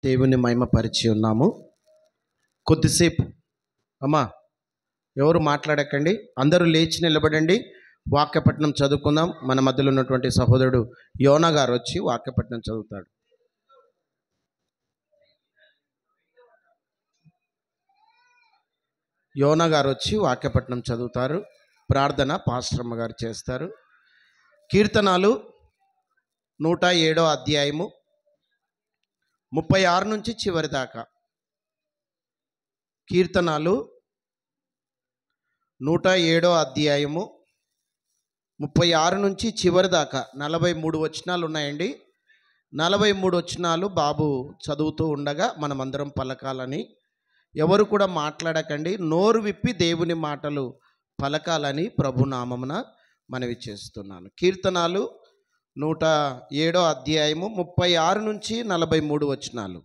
దేవుని మహిమపరిచి ఉన్నాము. కొద్దిసేపు అమ్మా ఎవరు మాట్లాడకండి, అందరూ లేచి నిలబడండి. వాక్యపట్నం చదువుకుందాం. మన మధ్యలో ఉన్నటువంటి సహోదరుడు యోనా గారు వచ్చి వాక్యపట్నం చదువుతాడు. యోనా గారు వచ్చి వాక్యపట్నం చదువుతారు. ప్రార్థన పాస్టరమ్మ గారు చేస్తారు. కీర్తనాలు 107వ అధ్యాయము 36 నుంచి చివరి దాకా. కీర్తనాలు 107వ అధ్యాయము 36 నుంచి చివరి దాకా 43 వచనాలు ఉన్నాయండి. 43 వచనాలు బాబు చదువుతూ ఉండగా మనమందరం పలకాలని, ఎవరు కూడా మాట్లాడకండి, నోరు విప్పి దేవుని మాటలు పలకాలని ప్రభునామమున మనవి చేస్తున్నాను. కీర్తనాలు 107వ అధ్యాయము 36 నుంచి 43 వచనాలు.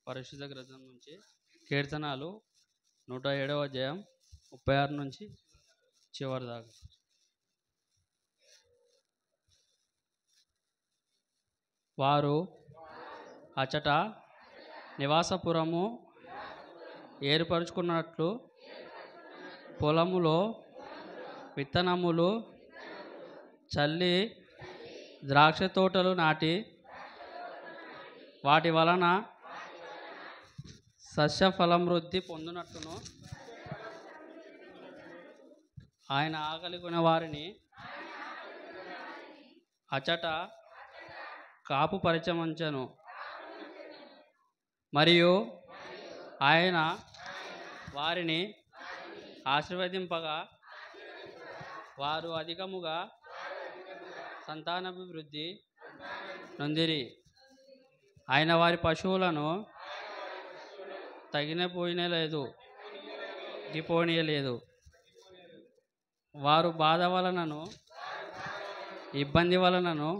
పరిశుద్ధ గ్రంథం నుంచి కీర్తనాలు 107వ అధ్యాయం 36 నుంచి చివరి దాకా. వారు అచట నివాసపురము ఏర్పరచుకున్నట్లు పొలములో విత్తనములు చల్లి ద్రాక్ష తోటలు నాటి వాటి వలన సస్యఫలమృద్ధి పొందినట్టును ఆయన ఆకలిగొన వారిని అచట కాపు పరిచమంచెను. మరియు ఆయన వారిని ఆశీర్వదింపగా వారు అధికముగా సంతానాభివృద్ధి నొందిరి. ఆయన వారి పశువులను పోనీయలేదు. వారు బాధ వలనను ఇబ్బంది వలనను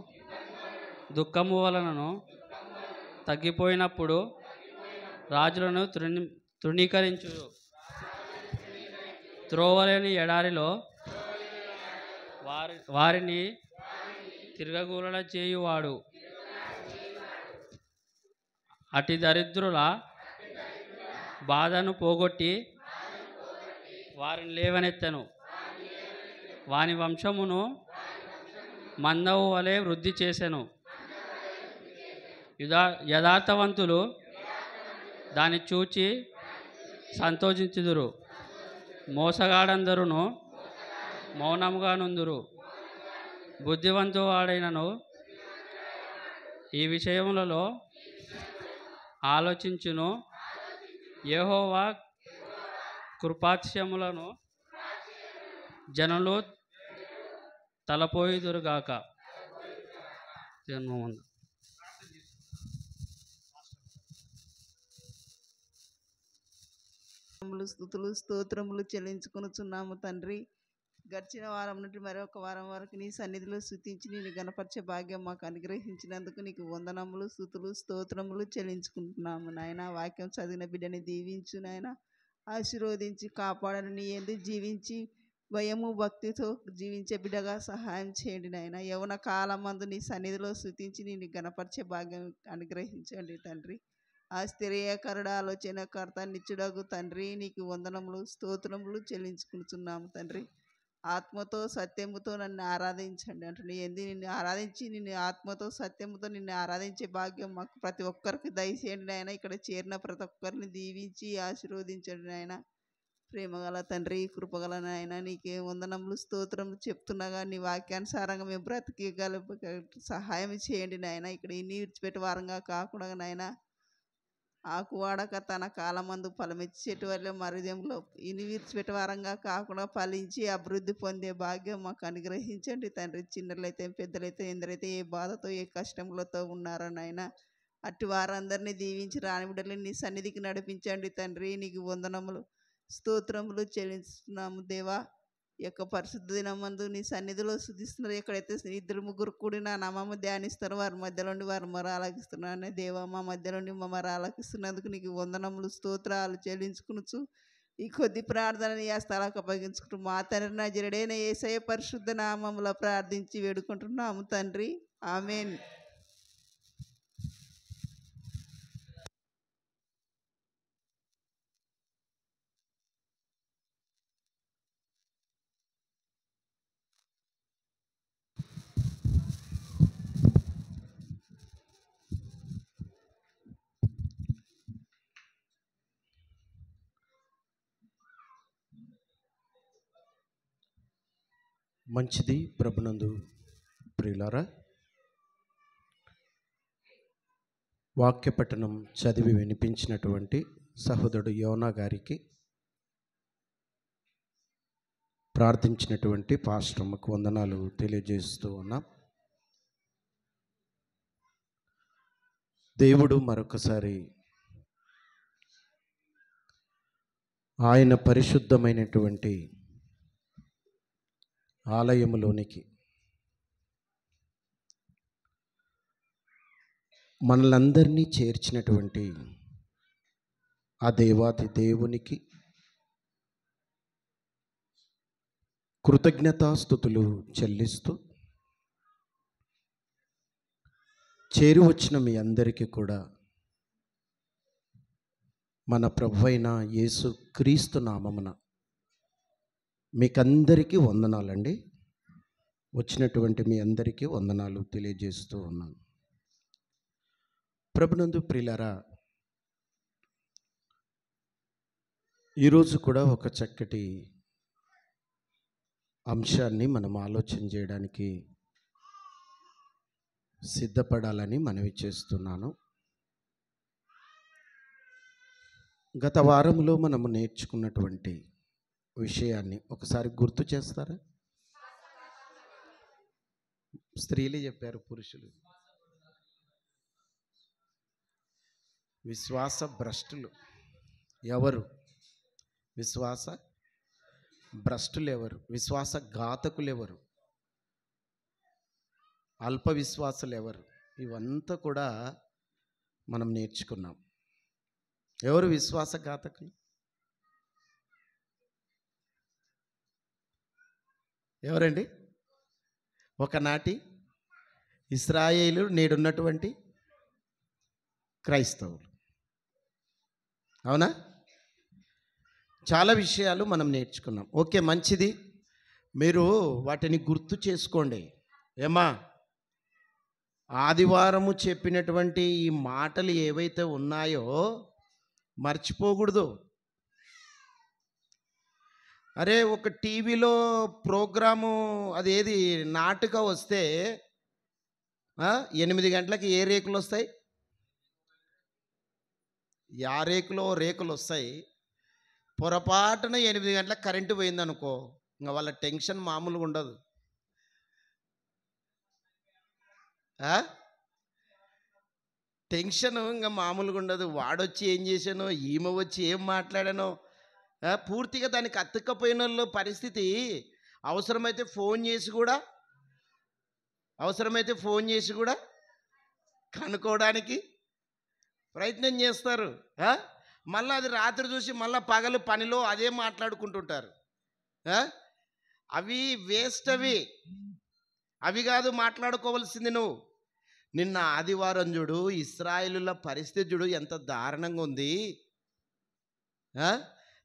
దుఃఖము వలనను తగ్గిపోయినప్పుడు రాజులను తృణీకరించు. త్రోవలేని ఎడారిలో వారిని తిరగగూలల చేయువాడు. అటి దరిద్రుల బాధను పోగొట్టి వారిని లేవనెత్తెను. వాని వంశమును మందవు వలె వృద్ధి చేసెను. యథార్థవంతులు దాన్ని చూచి సంతోషించుదురు. మోసగాడందరూ మౌనముగా నుందురు. బుద్ధివంతు వాడైనను ఈ విషయములలో ఆలోచించును. యెహోవా కృపాతిశయములను జనులు తలపోయుదురుగాక. జన్మమందు స్తుతులు స్తోత్రములు చెల్లించుకొనుచున్నాము తండ్రి. గడిచిన వారం నుండి మరొక వారం వరకు నీ సన్నిధిలో స్తుతించి నేను గణపరిచే భాగ్యం మాకు అనుగ్రహించినందుకు నీకు వందనములు స్తుతులు స్తోత్రములు చెల్లించుకుంటున్నాము నాయన. వాక్యం చదివిన బిడ్డని దీవించు నాయన, ఆశీర్వదించి కాపాడని, నీ యందు జీవించి భయము భక్తితో జీవించే బిడ్డగా సహాయం చేయండి నాయన. యవన కాలం మందు నీ సన్నిధిలో స్తుతించి నేను గణపరిచే భాగ్యం అనుగ్రహించండి తండ్రి. ఆశ్చర్యకరుడ ఆలోచనకర్త నిత్యుడగు తండ్రి, నీకు వందనములు స్తోత్రములు చెల్లించుకుంటున్నాము తండ్రి. ఆత్మతో సత్యముతో నన్ను ఆరాధించండి అంటున్నా. నిన్ను ఆరాధించి నిన్ను ఆత్మతో సత్యముతో నిన్ను ఆరాధించే భాగ్యం మాకు ప్రతి ఒక్కరికి దయచేయండి నాయన. ఇక్కడ చేరిన ప్రతి ఒక్కరిని దీవించి ఆశీర్వదించండి నాయన. ప్రేమగల తండ్రి, కృపగల నాయన, నీకే వందనములు స్తోత్రములు చెప్తున్నాగా నీ వాక్యానుసారంగా మేము బ్రతికేగల సహాయం చేయండి నాయన. ఇక్కడ ఇన్ని విడిచిపెట్టే వారంగా కాకుండా నాయన, ఆకు వాడక తన కాలమందు ఫలమిచ్చి చెట్టు వల్ల మరుదంలో ఇని విడిచిపెట్టే వారంగా కాకుండా ఫలించి అభివృద్ధి పొందే భాగ్యం మాకు అనుగ్రహించండి తండ్రి. చిన్నలైతే పెద్దలైతే ఎందరైతే ఏ బాధతో ఏ కష్టములతో ఉన్నారో నాయన, అట్టి వారందరినీ దీవించి రాని బిడ్డలు నీ సన్నిధికి నడిపించండి తండ్రి. నీకు వందనములు స్తోత్రములు చెల్లిస్తున్నాము దేవా. ఈ యొక్క పరిశుద్ధ దినమందు నీ సన్నిధిలో స్తుతిస్తున్నారు. ఎక్కడైతే ఇద్దరు ముగ్గురు కూడి నా నామము ధ్యానిస్తారు వారి మధ్యలో నుండి వారు మొర ఆలకిస్తున్నాను. దేవా, మా మధ్య నుండి మా మొర ఆలకిస్తున్నందుకు నీకు వందనములు స్తోత్రాలు చెల్లించుకునుచు ఈ కొద్ది ప్రార్థనని ఆ స్థలానికి అప్పగించుకుంటూ మా తండ్రి నజరుడైన యేసయ్య పరిశుద్ధ నామములో ప్రార్థించి వేడుకుంటున్నాము తండ్రి, ఆమేన్. మంచిది ప్రభునందు ప్రియులారా, వాక్య పఠనం చదివి వినిపించినటువంటి సహోదరుడు యోనా గారికి, ప్రార్థించినటువంటి పాస్టర్కు వందనాలు తెలియజేస్తూ ఉన్నాం. దేవుడు మరొకసారి ఆయన పరిశుద్ధమైనటువంటి ఆలయములోనికి మనలందరినీ చేర్చినటువంటి ఆ దేవాతి దేవునికి కృతజ్ఞతాస్తుతులు చెల్లిస్తూ, చేరి వచ్చిన మీ అందరికీ కూడా మన ప్రభువైన యేసు క్రీస్తు నామమున మీకందరికీ వందనాలండి. వచ్చినటువంటి మీ అందరికీ వందనాలు తెలియజేస్తూ ఉన్నాను. ప్రభునందు ప్రియులారా, ఈరోజు కూడా ఒక చక్కటి అంశాన్ని మనం ఆలోచన చేయడానికి సిద్ధపడాలని మనవి చేస్తున్నాను. గత వారంలో మనము నేర్చుకున్నటువంటి విషయాన్ని ఒకసారి గుర్తు చేస్తారా? స్త్రీలే చెప్పారు, పురుషులు విశ్వాస భ్రష్టులు ఎవరు? విశ్వాస భ్రష్టులు ఎవరు? విశ్వాస ఘాతకులు ఎవరు? అల్ప విశ్వాసులు ఎవరు? ఇవంతా కూడా మనం నేర్చుకున్నాం. ఎవరు విశ్వాస ఘాతకులు? ఎవరండి? ఒకనాటి ఇశ్రాయేలు, నేడున్నటువంటి క్రైస్తవులు. అవునా? చాలా విషయాలు మనం నేర్చుకున్నాం. ఓకే, మంచిది. మీరు వాటిని గుర్తు చేసుకోండి. ఏమా, ఆదివారము చెప్పినటువంటి ఈ మాటలు ఏవైతే ఉన్నాయో మర్చిపోకూడదు. అరే, ఒక టీవీలో ప్రోగ్రాము అదేది నాటక వస్తే 8 గంటలకి ఏ రేకులు వస్తాయి? యా రేకులో రేకులు వస్తాయి. పొరపాటున 8 గంటలకు కరెంటు పోయిందనుకో, ఇంకా వాళ్ళ టెన్షన్ మామూలుగా ఉండదు. టెన్షన్ ఇంకా మామూలుగా ఉండదు. వాడొచ్చి ఏం చేశానో, ఈమె వచ్చి ఏం మాట్లాడానో, పూర్తిగా దానికి అతుక్కపోయిన వాళ్ళ పరిస్థితి. అవసరమైతే ఫోన్ చేసి కూడా కనుక్కోవడానికి ప్రయత్నం చేస్తారు. మళ్ళీ అది రాత్రి చూసి మళ్ళీ పగలు పనిలో అదే మాట్లాడుకుంటుంటారు. అవి వేస్ట్. అవి కాదు మాట్లాడుకోవాల్సింది. నువ్వు నిన్న ఆదివారం చూడు, ఇశ్రాయేలుల పరిస్థితి చూడు ఎంత దారుణంగా ఉంది.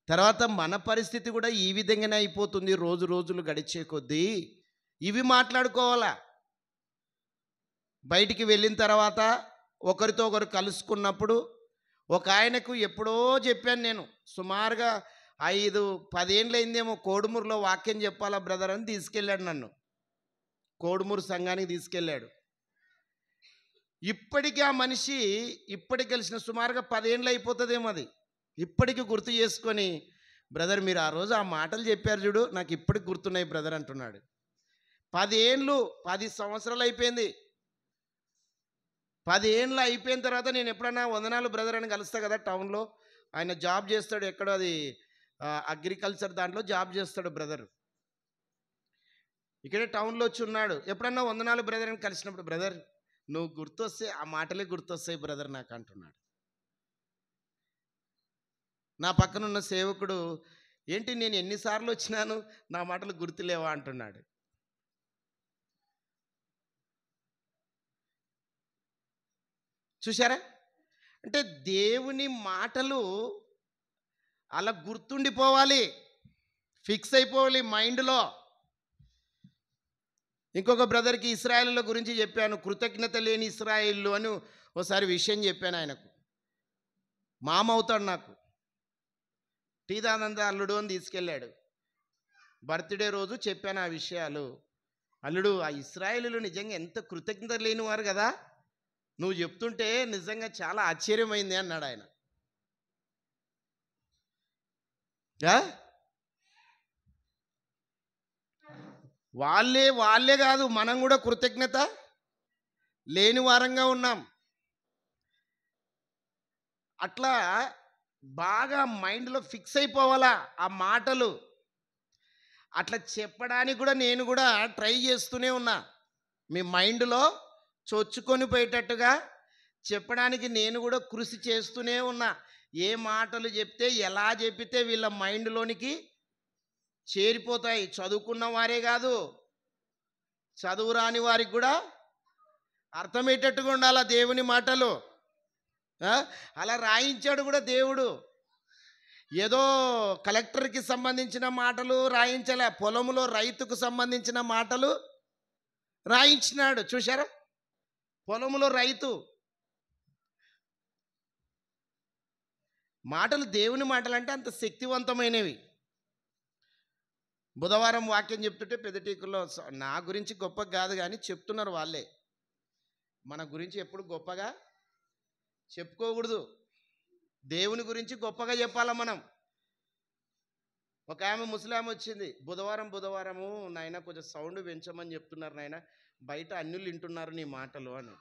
తర్వాత మన పరిస్థితి కూడా ఈ విధంగానే అయిపోతుంది రోజు రోజులు గడిచే కొద్దీ. ఇవి మాట్లాడుకోవాలా. బయటికి వెళ్ళిన తర్వాత ఒకరితో ఒకరు కలుసుకున్నప్పుడు, ఒక ఆయనకు ఎప్పుడో చెప్పాను నేను, సుమారుగా 5-10 ఏళ్ళు అయిందేమో, కోడుమూరులో వాక్యం చెప్పాలా బ్రదర్ అని తీసుకెళ్ళాడు నన్ను. కోడుమూరు సంఘానికి తీసుకెళ్ళాడు. ఇప్పటికీ ఆ మనిషి ఇప్పటికి కలిసిన సుమారుగా 10 ఏళ్ళు అయిపోతుందేమో. అది ఇప్పటికీ గుర్తు చేసుకొని, బ్రదర్ మీరు ఆ రోజు ఆ మాటలు చెప్పారు చూడు, నాకు ఇప్పటికి గుర్తున్నాయి బ్రదర్ అంటున్నాడు. 10 సంవత్సరాలు అయిపోయింది. 10 ఏళ్ళు అయిపోయిన తర్వాత నేను ఎప్పుడన్నా వందనాలు బ్రదర్ అని కలుస్తా కదా టౌన్లో. ఆయన జాబ్ చేస్తాడు, ఎక్కడో అది అగ్రికల్చర్ దాంట్లో జాబ్ చేస్తాడు బ్రదర్. ఇక్కడే టౌన్లో వచ్చి ఉన్నాడు. ఎప్పుడన్నా వందనాలు బ్రదర్ అని కలిసినప్పుడు, బ్రదర్ నువ్వు గుర్తొస్తే ఆ మాటలే గుర్తొస్తాయి బ్రదర్ నాకు అంటున్నాడు. నా పక్కన ఉన్న సేవకుడు, ఏంటి నేను ఎన్నిసార్లు వచ్చినాను నా మాటలు గుర్తులేవా అంటున్నాడు. చూసారా? అంటే దేవుని మాటలు అలా గుర్తుండిపోవాలి, ఫిక్స్ అయిపోవాలి మైండ్లో. ఇంకొక బ్రదర్కి ఇశ్రాయేలుల గురించి చెప్పాను, కృతజ్ఞత లేని ఇశ్రాయేలు అని ఒకసారి విషయం చెప్పాను. ఆయనకు మామ అవుతాడు నాకు. టీ దానంద అల్లుడు అని తీసుకెళ్ళాడు. బర్త్డే రోజు చెప్పాను ఆ విషయాలు. అల్లుడు, ఆ ఇశ్రాయేలులు నిజంగా ఎంత కృతజ్ఞత లేనివారు కదా, నువ్వు చెప్తుంటే నిజంగా చాలా ఆశ్చర్యమైంది అన్నాడు ఆయన. వాళ్ళే కాదు, మనం కూడా కృతజ్ఞత లేని వారంగా ఉన్నాం. అట్లా బాగా మైండ్లో ఫిక్స్ అయిపోవాలా ఆ మాటలు. అట్లా చెప్పడానికి కూడా నేను కూడా ట్రై చేస్తూనే ఉన్నా. మీ మైండ్లో చొచ్చుకొని పోయేటట్టుగా చెప్పడానికి నేను కూడా కృషి చేస్తూనే ఉన్నా. ఏ మాటలు చెప్తే, ఎలా చెప్తే వీళ్ళ మైండ్లోనికి చేరిపోతాయి. చదువుకున్న వారే కాదు, చదువు రాని వారికి కూడా అర్థమయ్యేటట్టుగా ఉండాలి దేవుని మాటలు. అలా రాయించాడు కూడా దేవుడు. ఏదో కలెక్టర్కి సంబంధించిన మాటలు రాయించలే, పొలంలో రైతుకు సంబంధించిన మాటలు రాయించినాడు. చూశారా? పొలంలో రైతు మాటలు, దేవుని మాటలు అంటే అంత శక్తివంతమైనవి. బుధవారం వాక్యం చెప్తుంటే పెద్దటీకుల్లో, నా గురించి గొప్పగా కాదు కానీ చెప్తున్నారు వాళ్ళే, మన గురించి ఎప్పుడు గొప్పగా చెప్పుకోకూడదు, దేవుని గురించి గొప్పగా చెప్పాలా మనం. ఒక ఆమె ముసలామె వచ్చింది, బుధవారము నాయన కొంచెం సౌండ్ పెంచమని చెప్తున్నారు నాయన, బయట అన్యులు వింటున్నారు నీ మాటలు అని.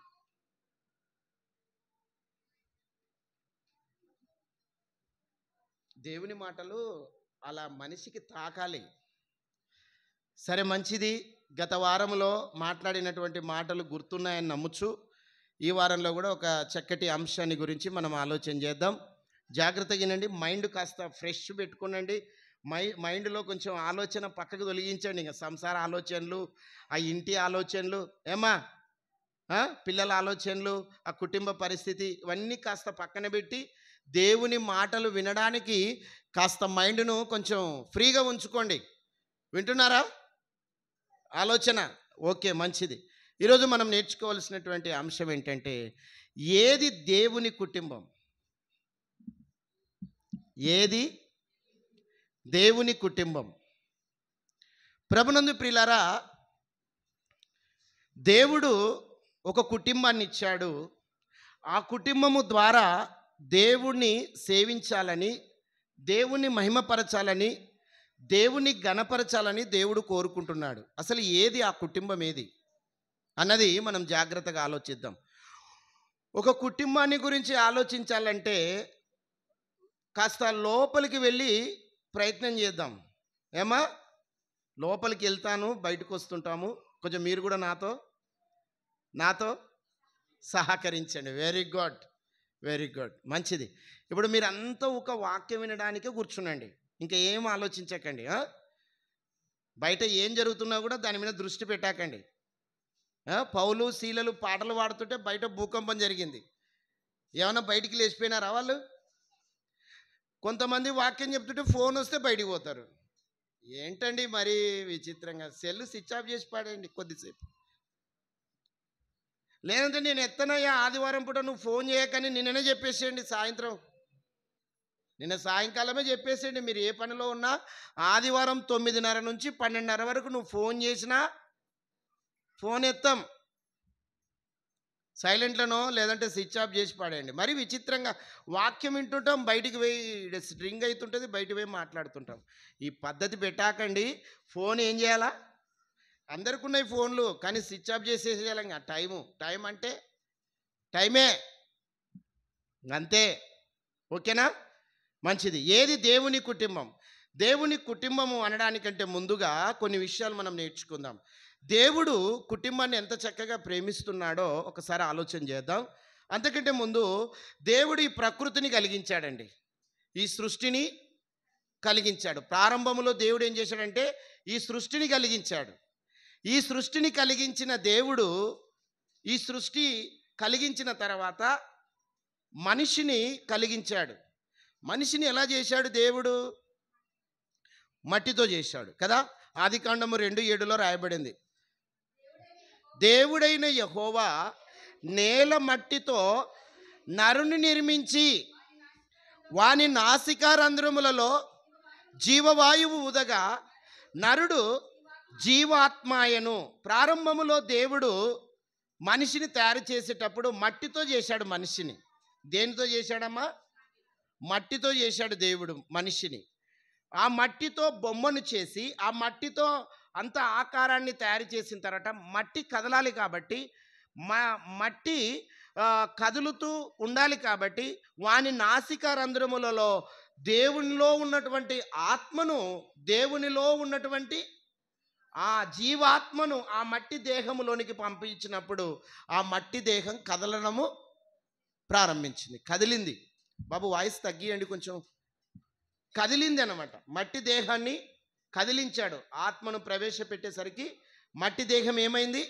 దేవుని మాటలు అలా మనిషికి తాకాలి. సరే, మంచిది. గత వారంలో మాట్లాడినటువంటి మాటలు గుర్తున్నాయని నమ్ముచు ఈ వారంలో కూడా ఒక చక్కటి అంశాన్ని గురించి మనం ఆలోచన చేద్దాం. జాగ్రత్తగా వినండి. మైండ్ కాస్త ఫ్రెష్ పెట్టుకునండి. మైండ్లో కొంచెం ఆలోచన పక్కకు తొలగించండి. ఇంకా సంసార ఆలోచనలు, ఆ ఇంటి ఆలోచనలు, పిల్లల ఆలోచనలు, ఆ కుటుంబ పరిస్థితి, ఇవన్నీ కాస్త పక్కన పెట్టి దేవుని మాటలు వినడానికి కాస్త మైండ్ను కొంచెం ఫ్రీగా ఉంచుకోండి. వింటున్నారా? ఆలోచన ఓకే, మంచిది. ఈరోజు మనం నేర్చుకోవాల్సినటువంటి అంశం ఏంటంటే, ఏది దేవుని కుటుంబం, ఏది దేవుని కుటుంబం. ప్రభునందు ప్రియులారా, దేవుడు ఒక కుటుంబాన్ని ఇచ్చాడు. ఆ కుటుంబము ద్వారా దేవుణ్ణి సేవించాలని, దేవుణ్ణి మహిమపరచాలని, దేవుని గణపరచాలని దేవుడు కోరుకుంటున్నాడు. అసలు ఏది ఆ కుటుంబం, ఏది అన్నది మనం జాగ్రత్తగా ఆలోచిద్దాం. ఒక కుటుంబాన్ని గురించి ఆలోచించాలంటే కాస్త లోపలికి వెళ్ళి ప్రయత్నం చేద్దాం. ఏమా, లోపలికి వెళ్తాను, బయటకు వస్తుంటాము. కొంచెం మీరు కూడా నాతో సహకరించండి. వెరీ గుడ్, వెరీ గుడ్, మంచిది. ఇప్పుడు మీరు అంతా ఒక వాక్యం వినడానికే కూర్చునండి, ఇంకా ఏం ఆలోచించకండి. బయట ఏం జరుగుతున్నా కూడా దాని మీద దృష్టి పెట్టాకండి. పౌలు శీలలు పాటలు పాడుతుంటే బయట భూకంపం జరిగింది. ఏమన్నా బయటికి లేచిపోయినారా వాళ్ళు? కొంతమంది వాక్యం చెప్తుంటే ఫోన్ వస్తే బయటికి పోతారు. ఏంటండి మరి విచిత్రంగా. సెల్ స్విచ్ ఆఫ్ చేసి పాడండి కొద్దిసేపు. లేదంటే నేను ఎత్తనయ్యా, ఆదివారం పూట నువ్వు ఫోన్ చేయకని నిన్ననే చెప్పేసేయండి. నిన్న సాయంకాలమే చెప్పేసేయండి. మీరు ఏ పనిలో ఉన్నా ఆదివారం 9:30 నుంచి 12:30 వరకు నువ్వు ఫోన్ చేసినా ఫోన్ ఎత్తాం, సైలెంట్లోనో లేదంటే స్విచ్ ఆఫ్ చేసి పాడేయండి. మరి విచిత్రంగా వాక్యం వింటుంటాం, బయటికి పోయి రింగ్ అవుతుంటుంది, బయటికి పోయి మాట్లాడుతుంటాం. ఈ పద్ధతి పెట్టాకండి. ఫోన్ ఏం చేయాలా? అందరికీ ఉన్నాయి ఫోన్లు, కానీ స్విచ్ ఆఫ్ చేసేసేయాలి. ఇంకా టైం అంటే టైమే, అంతే. ఓకేనా? మంచిది. ఏది దేవుని కుటుంబం? దేవుని కుటుంబము అనడానికంటే ముందుగా కొన్ని విషయాలు మనం నేర్చుకుందాం. దేవుడు కుటుంబాన్ని ఎంత చక్కగా ప్రేమిస్తున్నాడో ఒకసారి ఆలోచన చేద్దాం. అంతకంటే ముందు దేవుడు ఈ ప్రకృతిని కలిగించాడండి. ఈ సృష్టిని కలిగించాడు. ప్రారంభంలో దేవుడు ఏం చేశాడంటే ఈ సృష్టిని కలిగించాడు. ఈ సృష్టిని కలిగించిన దేవుడు ఈ సృష్టి కలిగించిన తర్వాత మనిషిని కలిగించాడు. మనిషిని ఎలా చేశాడు దేవుడు? మట్టితో చేశాడు కదా. ఆదికాండము 2:7 రాయబడింది, దేవుడైన యెహోవా నేల మట్టితో నరుని నిర్మించి వాని నాసికారంధ్రములలో జీవవాయువు ఊదగా నరుడు జీవాత్మాయను. ప్రారంభములో దేవుడు మనిషిని తయారు చేసేటప్పుడు మట్టితో చేశాడు మనిషిని. దేనితో చేశాడమ్మా? మట్టితో చేశాడు దేవుడు మనిషిని. ఆ మట్టితో బొమ్మను చేసి ఆ మట్టితో అంత ఆకారాన్ని తయారు చేసిన తర్వాత మట్టి కదలాలి కాబట్టి మట్టి కదులుతూ ఉండాలి కాబట్టి వాని నాసిక రంధ్రములలో దేవునిలో ఉన్నటువంటి ఆత్మను, దేవునిలో ఉన్నటువంటి ఆ జీవాత్మను ఆ మట్టి దేహములోనికి పంపించినప్పుడు ఆ మట్టి దేహం కదలడము ప్రారంభించింది. కదిలింది. బాబు వాయిస్ తగ్గియండి కొంచెం. కదిలింది అన్నమాట. మట్టి దేహాన్ని కదిలించాడు. ఆత్మను ప్రవేశపెట్టేసరికి మట్టి దేహం ఏమైంది?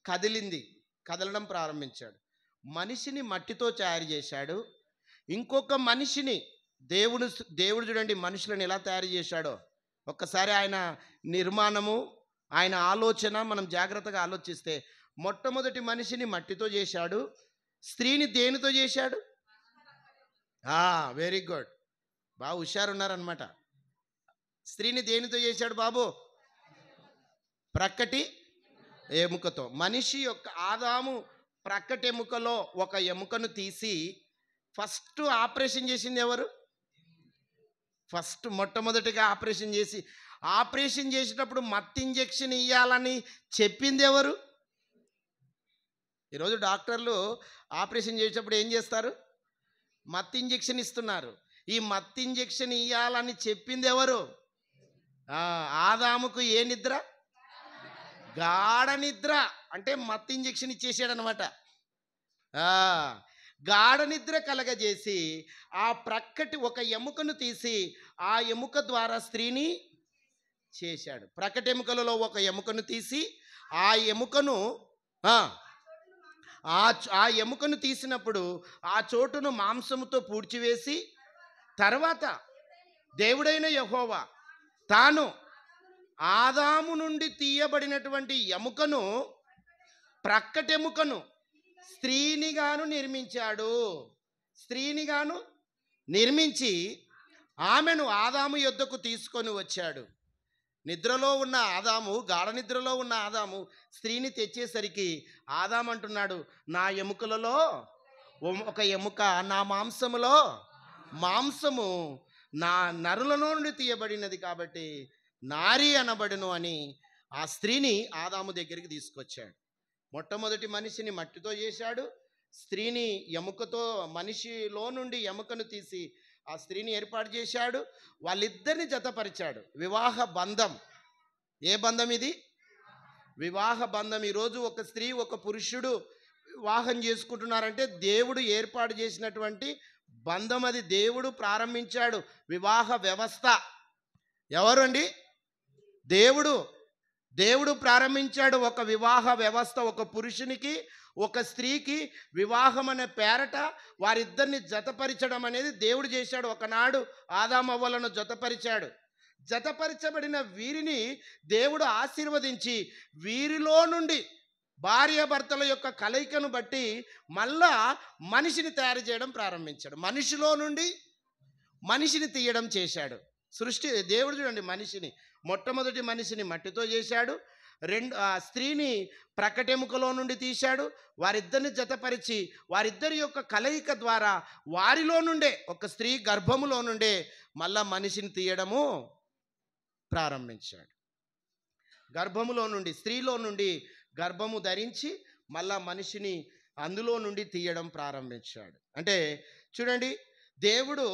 కదిలింది. కదలడం ప్రారంభించాడు. మనిషిని మట్టితో తయారు చేశాడు. ఇంకొక మనిషిని దేవుడు చూడండి మనుషులను ఎలా తయారు చేశాడో. ఒక్కసారి ఆయన నిర్మాణము, ఆయన ఆలోచన మనం జాగ్రత్తగా ఆలోచిస్తే మొట్టమొదటి మనిషిని మట్టితో చేశాడు. స్త్రీని దేనితో చేశాడు? వెరీ గుడ్, బాగా హుషారున్నారనమాట. స్త్రీని దేనితో చేశాడు బాబు? ప్రక్కటి ఎముకతో. మనిషి యొక్క ఆదాము ప్రక్కటి ఎముకలో ఒక ఎముకను తీసి ఫస్ట్ ఆపరేషన్ చేసింది ఎవరు? మొట్టమొదటిగా ఆపరేషన్ చేసేటప్పుడు మత్తు ఇంజెక్షన్ ఇవ్వాలని చెప్పింది ఎవరు? ఈరోజు డాక్టర్లు ఆపరేషన్ చేసేటప్పుడు ఏం చేస్తారు? మత్తు ఇంజెక్షన్ ఇస్తున్నారు. ఈ మత్తు ఇంజెక్షన్ ఇవ్వాలని చెప్పింది ఎవరు? ఆదాముకు ఏ నిద్ర? గాఢ నిద్ర. అంటే మత్తు ఇంజెక్షన్ ఇచ్చేసాడు అనమాట. గాఢ నిద్ర కలగజేసి ఆ ప్రక్కటి ఒక ఎముకను తీసి ఆ ఎముక ద్వారా స్త్రీని చేశాడు. ప్రక్కటి ఎముకలలో ఒక ఎముకను తీసి ఆ ఎముకను ఆ ఎముకను తీసినప్పుడు ఆ చోటును మాంసముతో పూడ్చివేసి తర్వాత దేవుడైన యెహోవా తాను ఆదాము నుండి తీయబడినటువంటి ఎముకను, ప్రక్కటెముకను స్త్రీనిగాను నిర్మించాడు. స్త్రీనిగాను నిర్మించి ఆమెను ఆదాము యొద్దకు తీసుకొని వచ్చాడు. నిద్రలో ఉన్న ఆదాము, గాఢ నిద్రలో ఉన్న ఆదాము స్త్రీని తెచ్చేసరికి ఆదాము అంటున్నాడు, నా ఎముకలలో ఒక ఎముక, నా మాంసములో మాంసము నా నరులలో నుండి తీయబడినది కాబట్టి నారి అనబడును అని ఆ స్త్రీని ఆదాము దగ్గరికి తీసుకొచ్చాడు. మొట్టమొదటి మనిషిని మట్టితో చేశాడు. స్త్రీని ఎముకతో, మనిషిలో నుండి ఎముకను తీసి ఆ స్త్రీని ఏర్పాటు చేశాడు. వాళ్ళిద్దరిని జతపరిచాడు. వివాహ బంధం. ఏ బంధం ఇది? వివాహ బంధం. ఈరోజు ఒక స్త్రీ ఒక పురుషుడు వివాహం చేసుకుంటున్నారంటే దేవుడు ఏర్పాటు చేసినటువంటి బంధం. అది దేవుడు ప్రారంభించాడు వివాహ వ్యవస్థ. ఎవరు అండి? దేవుడు ప్రారంభించాడు ఒక వివాహ వ్యవస్థ. ఒక పురుషునికి ఒక స్త్రీకి వివాహం అనే పేరట వారిద్దరిని జతపరచడం అనేది దేవుడు చేశాడు. ఒకనాడు ఆదామవ్వలను జతపరిచాడు. జతపరచబడిన వీరిని దేవుడు ఆశీర్వదించి వీరిలో నుండి భార్యాభర్తల యొక్క కలయికను బట్టి మళ్ళా మనిషిని తయారు చేయడం ప్రారంభించాడు. మనిషిలో నుండి మనిషిని తీయడం చేశాడు. దేవుడు చూడండి మనిషిని, మొట్టమొదటి మనిషిని మట్టితో చేశాడు. స్త్రీని ప్రకటెముకలో నుండి తీశాడు. వారిద్దరిని జతపరిచి వారిద్దరి యొక్క కలయిక ద్వారా వారిలో నుండే, ఒక స్త్రీ గర్భములో నుండే మళ్ళా మనిషిని తీయడము ప్రారంభించాడు. గర్భములో నుండి, స్త్రీలో నుండి గర్భము ధరించి మళ్ళా మనిషిని అందులో నుండి తీయడం ప్రారంభించాడు. అంటే చూడండి, దేవుడు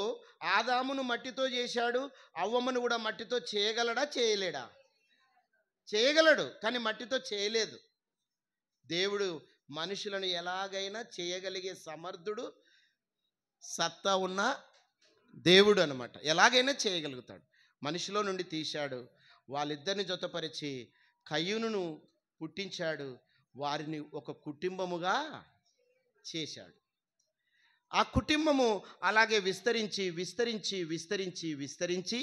ఆదామును మట్టితో చేశాడు, అవ్వమ్మను కూడా మట్టితో చేయగలడా చేయలేడా? చేయగలడు, కానీ మట్టితో చేయలేదు. దేవుడు మనుషులను ఎలాగైనా చేయగలిగే సమర్థుడు, సత్తా ఉన్న దేవుడు అనమాట. ఎలాగైనా చేయగలుగుతాడు. మనిషిలో నుండి తీశాడు, వాళ్ళిద్దరిని జతపరిచి కయ్యూనును పుట్టించాడు, వారిని ఒక కుటుంబముగా చేశాడు. ఆ కుటుంబము అలాగే విస్తరించి విస్తరించి విస్తరించి విస్తరించి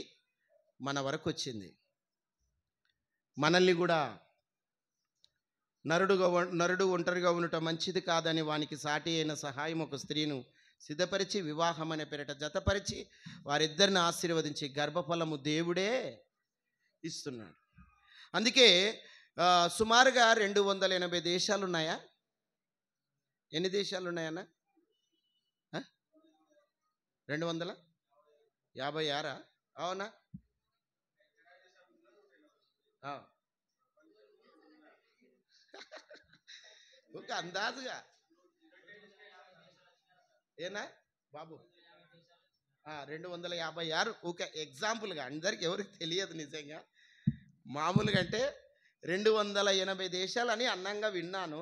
మన వరకు వచ్చింది. మనల్ని కూడా నరుడు ఒంటరిగా ఉండటం మంచిది కాదని వానికి సాటి అయిన సహాయం ఒక స్త్రీను సిద్ధపరిచి వివాహం అనే పేరిట జతపరిచి వారిద్దరిని ఆశీర్వదించి గర్భఫలము దేవుడే ఇస్తున్నాడు. అందుకే సుమారుగా 280 దేశాలు ఉన్నాయా? ఎన్ని దేశాలు ఉన్నాయన్నా? 256? అవునా? ఒక అందాజుగా ఏనా బాబు? 256. ఒక ఎగ్జాంపుల్గా, అందరికి ఎవరికి తెలియదు నిజంగా. మామూలుగా అంటే 280 దేశాలని అన్నంగా విన్నాను.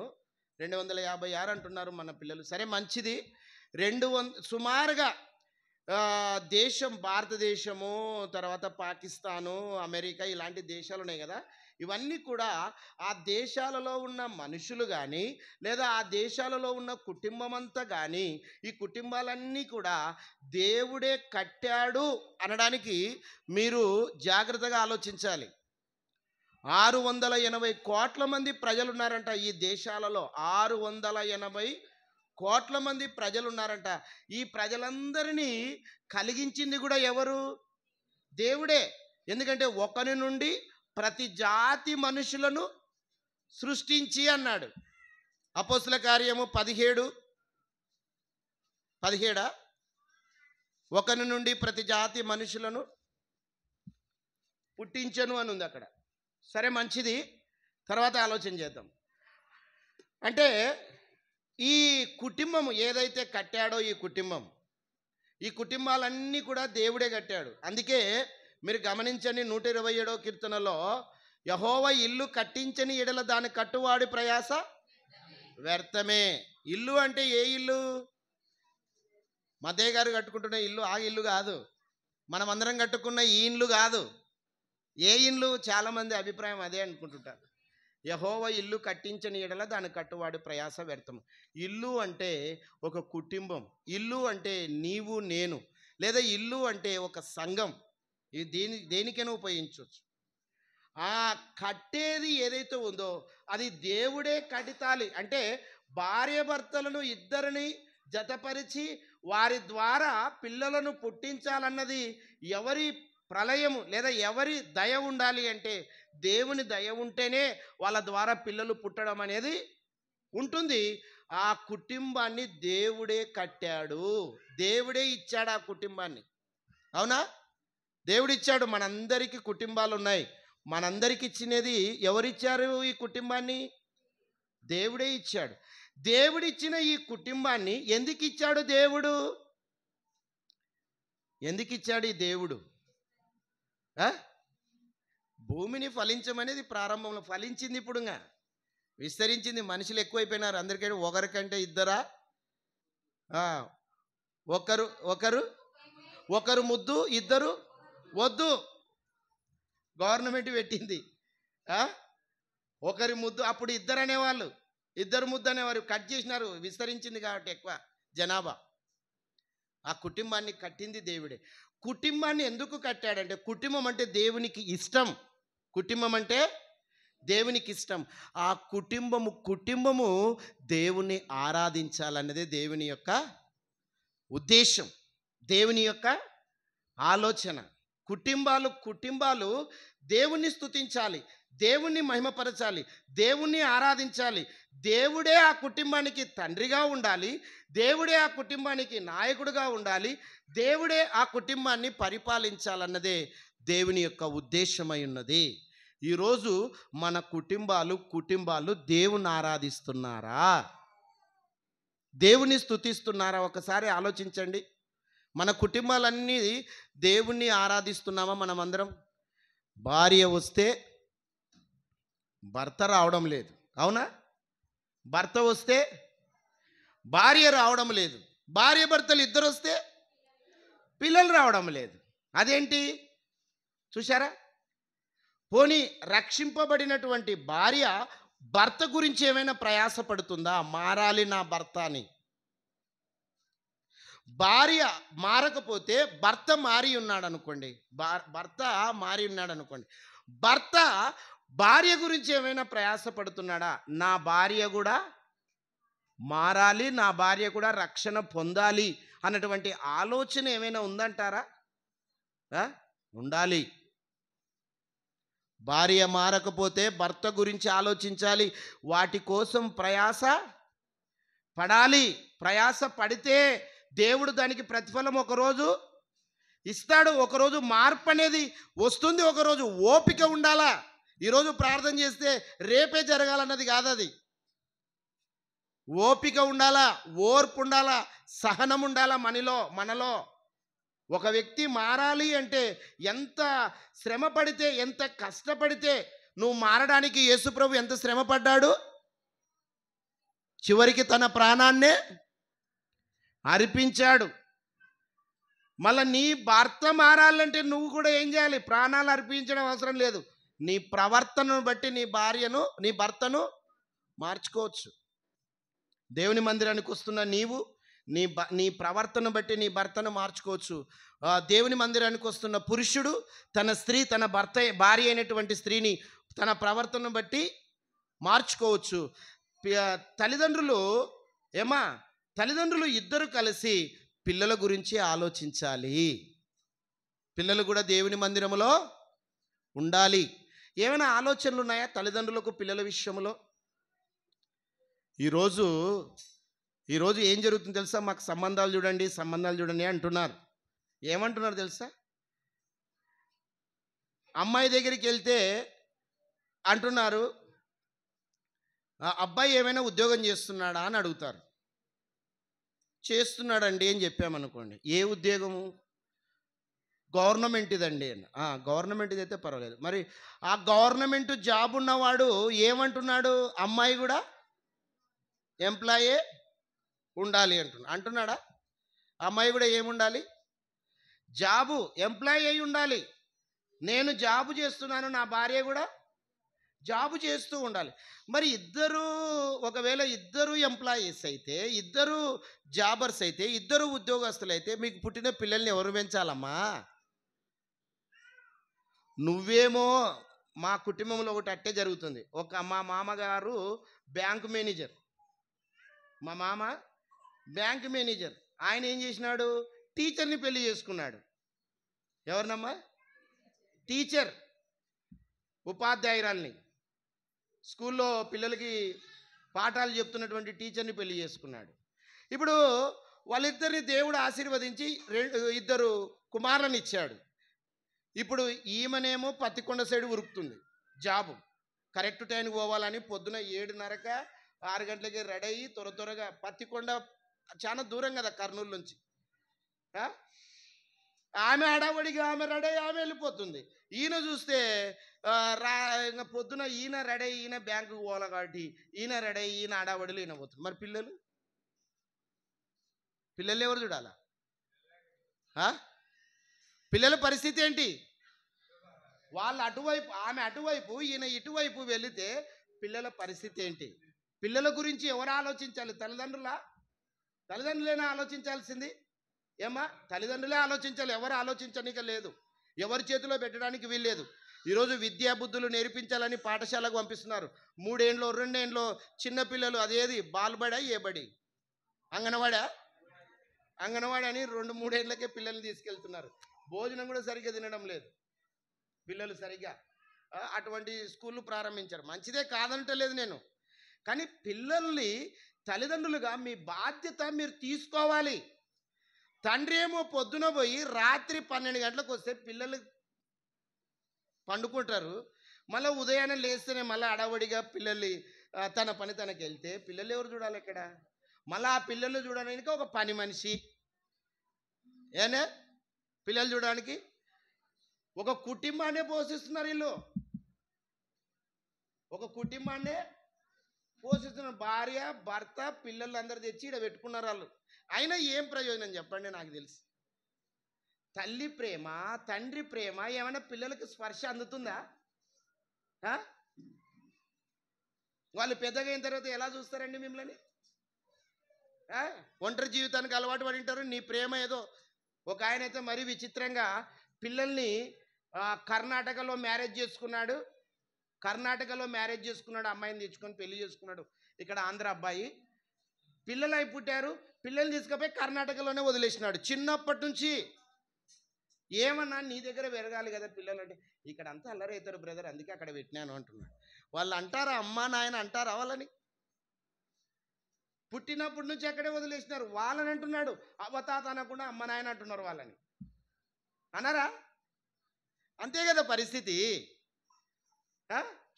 256 అంటున్నారు మన పిల్లలు. సరే, మంచిది. సుమారుగా దేశం, భారతదేశము, తర్వాత పాకిస్తాను, అమెరికా, ఇలాంటి దేశాలు ఉన్నాయి కదా. ఇవన్నీ కూడా ఆ దేశాలలో ఉన్న మనుషులు కానీ, లేదా ఆ దేశాలలో ఉన్న కుటుంబం అంతా కానీ, ఈ కుటుంబాలన్నీ కూడా దేవుడే కట్టాడు అనడానికి మీరు జాగ్రత్తగా ఆలోచించాలి. 680 కోట్ల మంది ప్రజలు ఉన్నారంట ఈ దేశాలలో. 680 కోట్ల మంది ప్రజలు ఉన్నారంట. ఈ ప్రజలందరినీ కలిగించింది కూడా ఎవరు? దేవుడే. ఎందుకంటే ఒకరి నుండి ప్రతి జాతి మనుషులను సృష్టించి అన్నాడు. అపోస్తుల కార్యము 17 ఒకరి నుండి ప్రతి జాతి మనుషులను పుట్టించను అని ఉంది అక్కడ. సరే, మంచిది. తర్వాత ఆలోచన చేద్దాం. అంటే ఈ కుటుంబం ఏదైతే కట్టాడో, ఈ కుటుంబాలన్నీ కూడా దేవుడే కట్టాడు. అందుకే మీరు గమనించండి, 127వ కీర్తనలో యెహోవా ఇల్లు కట్టించని ఎడల దాని కట్టువాడి ప్రయాస వ్యర్థమే. ఇల్లు అంటే ఏ ఇల్లు? మద్దయ్య గారు కట్టుకుంటున్న ఇల్లు ఆ ఇల్లు కాదు. మనం అందరం కట్టుకున్న ఈ ఇల్లు కాదు. ఏ ఇల్లు? చాలామంది అభిప్రాయం అదే అనుకుంటుంటారు. యెహోవా ఇల్లు కట్టించని ఎడల దాని కట్టువాడి ప్రయాస వ్యర్థము. ఇల్లు అంటే ఒక కుటుంబం. ఇల్లు అంటే నీవు నేను, లేదా ఇల్లు అంటే ఒక సంఘం. ఇది దేనికైనా ఉపయోగించవచ్చు. ఆ కట్టేది ఏదైతే ఉందో అది దేవుడే కట్టాలి. అంటే భార్యాభర్తలను ఇద్దరిని జతపరిచి వారి ద్వారా పిల్లలను పుట్టించాలన్నది ఎవరి ప్రళయము, లేదా ఎవరి దయ ఉండాలి అంటే దేవుని దయ ఉంటేనే వాళ్ళ ద్వారా పిల్లలు పుట్టడం అనేది ఉంటుంది. ఆ కుటుంబాన్ని దేవుడే కట్టాడు, దేవుడే ఇచ్చాడు ఆ కుటుంబాన్ని. అవునా? దేవుడిచ్చాడు. మనందరికీ కుటుంబాలు ఉన్నాయి. మనందరికి ఇచ్చినది ఎవరిచ్చారు? ఈ కుటుంబాన్ని దేవుడే ఇచ్చాడు. దేవుడిచ్చిన ఈ కుటుంబాన్ని ఎందుకు ఇచ్చాడు దేవుడు? ఎందుకు ఇచ్చాడు ఈ దేవుడు? భూమిని ఫలించమనేది ప్రారంభంలో ఫలించింది, ఇప్పుడుగా విస్తరించింది. మనుషులు ఎక్కువైపోయినారు. అందరికంటే ఒకరికంటే ఇద్దరా? ఒకరు ముద్దు, ఇద్దరు వద్దు. గవర్నమెంట్ పెట్టింది. ఒకరి ముద్దు, అప్పుడు ఇద్దరు అనేవాళ్ళు, ఇద్దరు ముద్దు అనేవారు. కట్ చేసినారు, విస్తరించింది కాబట్టి ఎక్కువ జనాభా. ఆ కుటుంబాన్ని కట్టింది దేవుడే. కుటుంబాన్ని ఎందుకు కట్టాడంటే, కుటుంబం అంటే దేవునికి ఇష్టం. కుటుంబం అంటే దేవునికి ఇష్టం. ఆ కుటుంబము దేవుని ఆరాధించాలన్నదే దేవుని యొక్క ఉద్దేశం, దేవుని యొక్క ఆలోచన. కుటుంబాలు దేవుణ్ణి స్తుతించాలి, దేవుణ్ణి మహిమపరచాలి, దేవుణ్ణి ఆరాధించాలి. దేవుడే ఆ కుటుంబానికి తండ్రిగా ఉండాలి, దేవుడే ఆ కుటుంబానికి నాయకుడిగా ఉండాలి, దేవుడే ఆ కుటుంబాన్ని పరిపాలించాలన్నదే దేవుని యొక్క ఉద్దేశమై ఉన్నది. ఈరోజు మన కుటుంబాలు దేవుని ఆరాధిస్తున్నారా? దేవుని స్తుతిస్తున్నారా? ఒకసారి ఆలోచించండి. మన కుటుంబాలన్నీ దేవుణ్ణి ఆరాధిస్తున్నామా? మనమందరం భార్య వస్తే భర్త రావడం లేదు, అవునా? భర్త వస్తే భార్య రావడం లేదు, భార్య భర్తలు ఇద్దరు వస్తే పిల్లలు రావడం లేదు. అదేంటి చూసారా? పోనీ రక్షింపబడినటువంటి భార్య భర్త గురించి ఏమైనా ప్రయాసపడుతుందా? మారాలి నా భర్త అని. భార్య మారకపోతే భర్త మారి ఉన్నాడు అనుకోండి, భర్త మారి ఉన్నాడు అనుకోండి, భర్త భార్య గురించి ఏమైనా ప్రయాసపడుతున్నాడా? నా భార్య కూడా మారాలి, నా భార్య కూడా రక్షణ పొందాలి అన్నటువంటి ఆలోచన ఏమైనా ఉందంటారా? ఉండాలి. భార్య మారకపోతే భర్త గురించి ఆలోచించాలి, వాటి కోసం ప్రయాస పడాలి. ప్రయాస పడితే దేవుడు దానికి ప్రతిఫలం ఒకరోజు ఇస్తాడు. ఒకరోజు మార్పు అనేది వస్తుంది. ఒకరోజు ఓపిక ఉండాలా. ఈరోజు ప్రార్థన చేస్తే రేపే జరగాలన్నది కాదు అది. ఓపిక ఉండాలా, ఓర్పు ఉండాలా, సహనం ఉండాలా మనలో. ఒక వ్యక్తి మారాలి అంటే ఎంత శ్రమ పడితే, ఎంత కష్టపడితే, నువ్వు మారడానికి యేసుప్రభు ఎంత శ్రమ పడ్డాడు. చివరికి తన ప్రాణాన్నే అర్పించాడు. మళ్ళీ నీ భర్త మారాలంటే నువ్వు కూడా ఏం చేయాలి? ప్రాణాలు అర్పించడం అవసరం లేదు. నీ ప్రవర్తనను బట్టి నీ భర్తను మార్చుకోవచ్చు. దేవుని మందిరానికి వస్తున్న నీవు నీ ప్రవర్తన బట్టి నీ భర్తను మార్చుకోవచ్చు. దేవుని మందిరానికి వస్తున్న పురుషుడు తన భార్య అయినటువంటి స్త్రీని తన ప్రవర్తనను బట్టి మార్చుకోవచ్చు. తల్లిదండ్రులు ఇద్దరు కలిసి పిల్లల గురించి ఆలోచించాలి. పిల్లలు కూడా దేవుని మందిరంలో ఉండాలి. ఏమైనా ఆలోచనలు ఉన్నాయా తల్లిదండ్రులకు పిల్లల విషయంలో? ఈరోజు ఏం జరుగుతుందో తెలుసా? మాకు సంబంధాలు చూడండి అంటున్నారు. ఏమంటున్నారు తెలుసా? అమ్మాయి దగ్గరికి వెళ్తే అంటున్నారు, అబ్బాయి ఏమైనా ఉద్యోగం చేస్తున్నాడా అని అడుగుతారు. చేస్తున్నాడండి అని చెప్పామనుకోండి, ఏ ఉద్యోగము? గవర్నమెంట్ ఇదండి అని. గవర్నమెంట్ ఇది అయితే పర్వాలేదు. మరి ఆ గవర్నమెంట్ జాబ్ ఉన్నవాడు ఏమంటున్నాడు? అమ్మాయి కూడా ఎంప్లాయే ఉండాలి అంటున్నాడా? అమ్మాయి కూడా ఏముండాలి? జాబు, ఎంప్లాయీ అయి ఉండాలి. నేను జాబు చేస్తున్నాను, నా భార్య కూడా జాబు చేస్తూ ఉండాలి. మరి ఒకవేళ ఇద్దరు ఎంప్లాయీస్ అయితే, ఇద్దరు జాబర్స్ అయితే, ఇద్దరు ఉద్యోగస్తులు అయితే మీకు పుట్టిన పిల్లల్ని ఎవరు పెంచాలమ్మా? నువ్వేమో, మా కుటుంబంలో ఒకటి అట్టే జరుగుతుంది. మా మామగారు బ్యాంకు మేనేజర్. మా మామ బ్యాంకు మేనేజర్. ఆయన ఏం చేసినాడు? టీచర్ని పెళ్లి చేసుకున్నాడు. ఎవరినమ్మా? టీచర్, ఉపాధ్యాయురాల్ని, స్కూల్లో పిల్లలకి పాఠాలు చెప్తున్నటువంటి టీచర్ని పెళ్లి చేసుకున్నాడు. ఇప్పుడు వాళ్ళిద్దరిని దేవుడు ఆశీర్వదించి ఇద్దరు కుమారులను ఇచ్చాడు. ఇప్పుడు ఈమెనేమో పత్తికొండ సైడ్ ఉరుకుతుంది జాబు. కరెక్ట్ టైంకి పోవాలని పొద్దున 7:30 6 గంటలకి రెడీ అయ్యి త్వరగా, పత్తికొండ చాలా దూరం కదా కర్నూలు నుంచి. ఆమె హడావడిగా ఆమె రెడీ అయ్యి ఆమె వెళ్ళిపోతుంది. ఈయన చూస్తే ఇంకా పొద్దున ఈయన రెడీ అయ్యి ఈయన బ్యాంకుకి పోవాలి కాబట్టి ఈయన రెడీ అయ్యి ఈయన హడావడిలో ఈయన పోతుంది. మరి పిల్లలు ఎవరు చూడాలా? పిల్లల పరిస్థితి ఏంటి? వాళ్ళు అటువైపు, ఆమె అటువైపు, ఈయన ఇటువైపు వెళితే పిల్లల పరిస్థితి ఏంటి? పిల్లల గురించి ఎవరు ఆలోచించాలి? తల్లిదండ్రులేనా ఆలోచించాల్సింది? ఏమ్మా, తల్లిదండ్రులే ఆలోచించాలి. ఎవరు ఆలోచించనిక లేదు. ఎవరి చేతిలో పెట్టడానికి వీల్లేదు. ఈరోజు విద్యా బుద్ధులు నేర్పించాలని పాఠశాలకు పంపిస్తున్నారు. 3 ఏండ్లో 2 ఏండ్లో చిన్నపిల్లలు, అదేది బాల్బడా ఏబడి అంగనవాడి అని 2-3 ఏండ్లకే పిల్లల్ని తీసుకెళ్తున్నారు. భోజనం కూడా సరిగ్గా తినడం లేదు పిల్లలు సరిగ్గా. అటువంటి స్కూళ్ళు ప్రారంభించారు. మంచిదే, కాదంటలేదు నేను. కానీ పిల్లల్ని తల్లిదండ్రులుగా మీ బాధ్యత మీరు తీసుకోవాలి. తండ్రి ఏమో పొద్దున పోయి రాత్రి 12 గంటలకు వస్తే పిల్లలు పండుకుంటారు. మళ్ళీ ఉదయాన్నే లేస్తేనే మళ్ళీ అడవడిగా పిల్లల్ని తన పని తనకి వెళ్తే పిల్లలు ఎవరు చూడాలి ఇక్కడ? మళ్ళీ ఆ పిల్లలు చూడడానికి ఒక పని మనిషి, ఏనే పిల్లలు చూడడానికి ఒక కుటుంబాన్నే పోషిస్తున్నారు వీళ్ళు, ఒక కుటుంబాన్నే పోషిస్తున్నారు. భార్య భర్త పిల్లలు అందరు తెచ్చి ఇక్కడ పెట్టుకున్నారు వాళ్ళు. అయినా ఏం ప్రయోజనం చెప్పండి? నాకు తెలిసి తల్లి ప్రేమ తండ్రి ప్రేమ ఏమైనా పిల్లలకు స్పర్శ అందుతుందా? వాళ్ళు పెద్దగా అయిన తర్వాత ఎలా చూస్తారండి మిమ్మల్ని? ఒంటరి జీవితానికి అలవాటు పడి ఉంటారు. నీ ప్రేమ ఏదో. ఒక ఆయన అయితే మరీ విచిత్రంగా పిల్లల్ని కర్ణాటకలో మ్యారేజ్ చేసుకున్నాడు. అమ్మాయిని తెచ్చుకొని పెళ్లి చేసుకున్నాడు. ఇక్కడ ఆంధ్ర అబ్బాయి. పిల్లలు అయి పుట్టారు. పిల్లల్ని తీసుకుపోయి కర్ణాటకలోనే వదిలేసినాడు. చిన్నప్పటి నుంచి ఏమన్నా నీ దగ్గర పెరగాలి కదా పిల్లలు అంటే, ఇక్కడ అంతా అల్లరి అవుతారు బ్రదర్, అందుకే అక్కడ పెట్టినాను అంటున్నాడు. వాళ్ళు అంటారా అమ్మా నాయన అంటారా వాళ్ళని? పుట్టినప్పటి నుంచి అక్కడే వదిలేసినారు. వాళ్ళని అంటున్నాడు అవతాత అనకుండా అమ్మ నాయన అంటున్నారు. వాళ్ళని అన్నారా? అంతే కదా పరిస్థితి.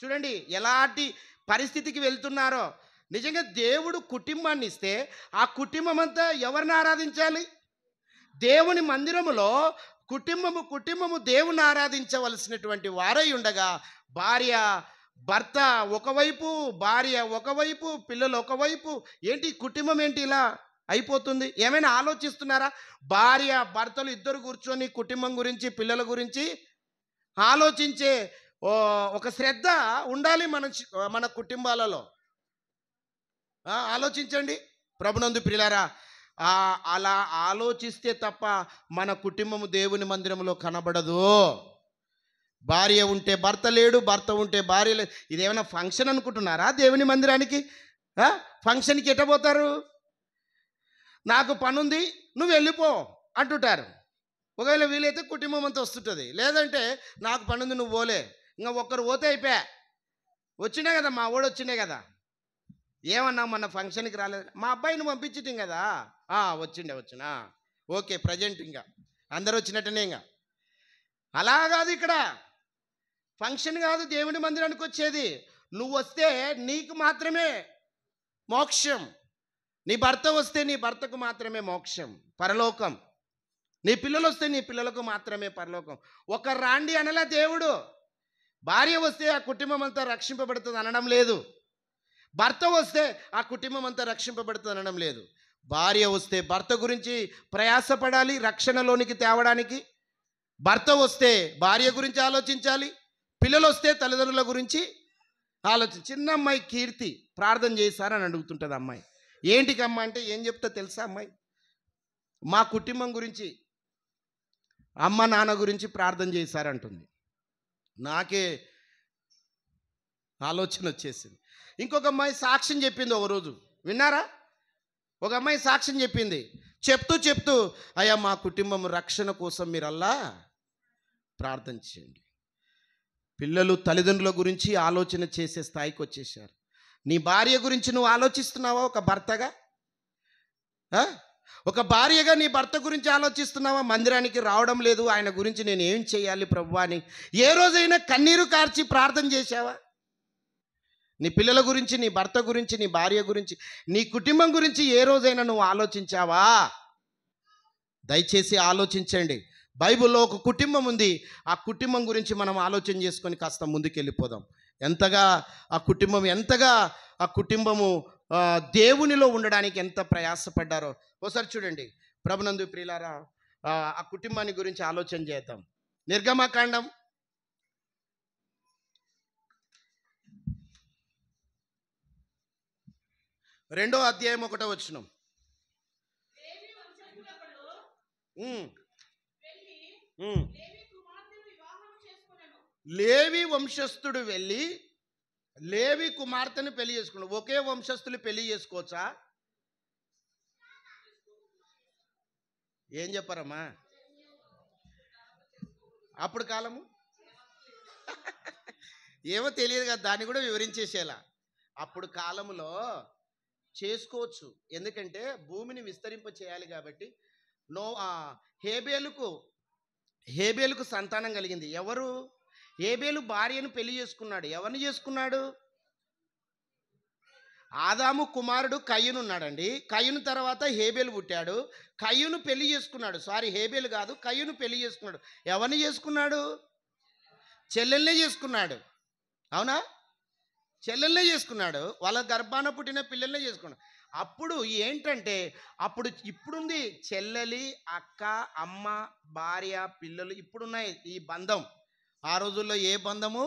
చూడండి ఎలాంటి పరిస్థితికి వెళ్తున్నారో. నిజంగా దేవుడు కుటుంబాన్ని ఇస్తే ఆ కుటుంబం అంతా ఎవరిని ఆరాధించాలి? దేవుని మందిరములో కుటుంబము దేవుని ఆరాధించవలసినటువంటి వారై ఉండగా భార్య భర్త ఒకవైపు, భార్య ఒకవైపు, పిల్లలు ఒకవైపు. ఏంటి కుటుంబం ఏంటి ఇలా అయిపోతుంది? ఏమైనా ఆలోచిస్తున్నారా? భార్య భర్తలు ఇద్దరు కూర్చొని కుటుంబం గురించి పిల్లల గురించి ఆలోచించే ఒక శ్రద్ధ ఉండాలి మన కుటుంబాలలో. ఆలోచించండి ప్రభునందు ప్రియులారా. అలా ఆలోచిస్తే తప్ప మన కుటుంబము దేవుని మందిరంలో కనబడదు. భార్య ఉంటే భర్త లేడు, భర్త ఉంటే భార్య లేదు. ఇదేమైనా ఫంక్షన్ అనుకుంటున్నారా? దేవుని మందిరానికి ఫంక్షన్కి ఎట్టబోతారు? నాకు పనుంది నువ్వు వెళ్ళిపో అంటుంటారు. ఒకవేళ వీలైతే కుటుంబం అంతా వస్తుంటుంది. లేదంటే నాకు పనుంది నువ్వు పోలే, ఇంకా ఒక్కరు పోతే అయిపోయా. వచ్చినే కదా మా వాడు, వచ్చినే కదా. ఏమన్నా మన ఫంక్షన్కి రాలేదు, మా అబ్బాయిని పంపించిటాం కదా. వచ్చినా ఓకే ప్రజెంట్ ఇంకా అందరు వచ్చినట్టనే. ఇంకా అలా కాదు, ఇక్కడ ఫంక్షన్ కాదు దేవుని మందిరానికి వచ్చేది. నువ్వు వస్తే నీకు మాత్రమే మోక్షం, నీ భర్త వస్తే నీ భర్తకు మాత్రమే మోక్షం పరలోకం, నీ పిల్లలు వస్తే నీ పిల్లలకు మాత్రమే పరలోకం. ఒక రాండి అనలా దేవుడు. భార్య వస్తే ఆ కుటుంబం అంతా రక్షింపబడుతుంది అనడం లేదు. భర్త వస్తే ఆ కుటుంబం అంతా రక్షింపబడుతుంది అనడం లేదు. భార్య వస్తే భర్త గురించి ప్రయాసపడాలి రక్షణలోనికి తేవడానికి. భర్త వస్తే భార్య గురించి ఆలోచించాలి. పిల్లలు వస్తే తల్లిదండ్రుల గురించి చిన్న అమ్మాయి కీర్తి ప్రార్థన చేశారని అడుగుతుంటుంది అమ్మాయి. ఏంటికమ్మా అంటే ఏం చెప్తా తెలుసా అమ్మాయి? మా కుటుంబం గురించి అమ్మ నాన్న గురించి ప్రార్థన చేశారంటుంది. నాకే ఆలోచన వచ్చేసింది. ఇంకొక అమ్మాయి సాక్ష్యం చెప్పింది ఒక రోజు, విన్నారా? ఒక అమ్మాయి సాక్ష్యం చెప్పింది. చెప్తూ అయ్యా మా కుటుంబం రక్షణ కోసం మీరల్లా ప్రార్థన చేయండి. పిల్లలు తల్లిదండ్రుల గురించి ఆలోచన చేసే స్థాయికి వచ్చేసారు. నీ భార్య గురించి నువ్వు ఆలోచిస్తున్నావా? ఒక భర్తగా, ఒక భార్యగా నీ భర్త గురించి ఆలోచిస్తున్నావా? మందిరానికి రావడం లేదు, ఆయన గురించి నేను ఏం చేయాలి ప్రభువా అని ఏ రోజైనా కన్నీరు కార్చి ప్రార్థన చేశావా? నీ పిల్లల గురించి, నీ భర్త గురించి, నీ భార్య గురించి, నీ కుటుంబం గురించి ఏ రోజైనా నువ్వు ఆలోచించావా? దయచేసి ఆలోచించండి. బైబిల్లో ఒక కుటుంబం ఉంది. ఆ కుటుంబం గురించి మనం ఆలోచన చేసుకొని కాస్త ముందుకెళ్ళిపోదాం. ఎంతగా ఆ కుటుంబము దేవునిలో ఉండడానికి ఎంత ప్రయాసపడ్డారో ఒకసారి చూడండి. ప్రభునందు ప్రియులారా, ఆ కుటుంబాన్ని గురించి ఆలోచన చేద్దాం. నిర్గమకాండం 2వ అధ్యాయం 1వ వచనం. లేవి వంశస్థుడు వెళ్ళి లేవి కుమార్తెను పెళ్లి చేసుకున్నాడు. ఒకే వంశస్థులు పెళ్లి చేసుకోవచ్చా? ఏం చెప్పారమ్మా? అప్పుడు కాలము ఏమో తెలియదు కదా, దాన్ని కూడా వివరించేసేలా. అప్పుడు కాలములో చేసుకోవచ్చు, ఎందుకంటే భూమిని విస్తరింప చేయాలి కాబట్టి. హేబేలుకు సంతానం కలిగింది. ఎవరు? హేబేలు భార్యను పెళ్లి చేసుకున్నాడు. ఎవరిని చేసుకున్నాడు? ఆదాము కుమారుడు కయ్యూను ఉన్నాడండి. కయ్యూను తర్వాత హేబేలు పుట్టాడు. కయ్యూను పెళ్లి చేసుకున్నాడు. హేబేలు కాదు, కయ్యూను పెళ్లి చేసుకున్నాడు. ఎవరిని చేసుకున్నాడు? చెల్లెల్నే చేసుకున్నాడు. అవునా? చెల్లెల్నే చేసుకున్నాడు. వాళ్ళ గర్భాన పుట్టిన పిల్లల్నే చేసుకున్నాడు. అప్పుడు ఏంటంటే ఇప్పుడుంది చెల్లెలి, అక్క, అమ్మ, భార్య, పిల్లలు ఇప్పుడున్నాయి ఈ బంధం. ఆ రోజుల్లో ఏ బంధము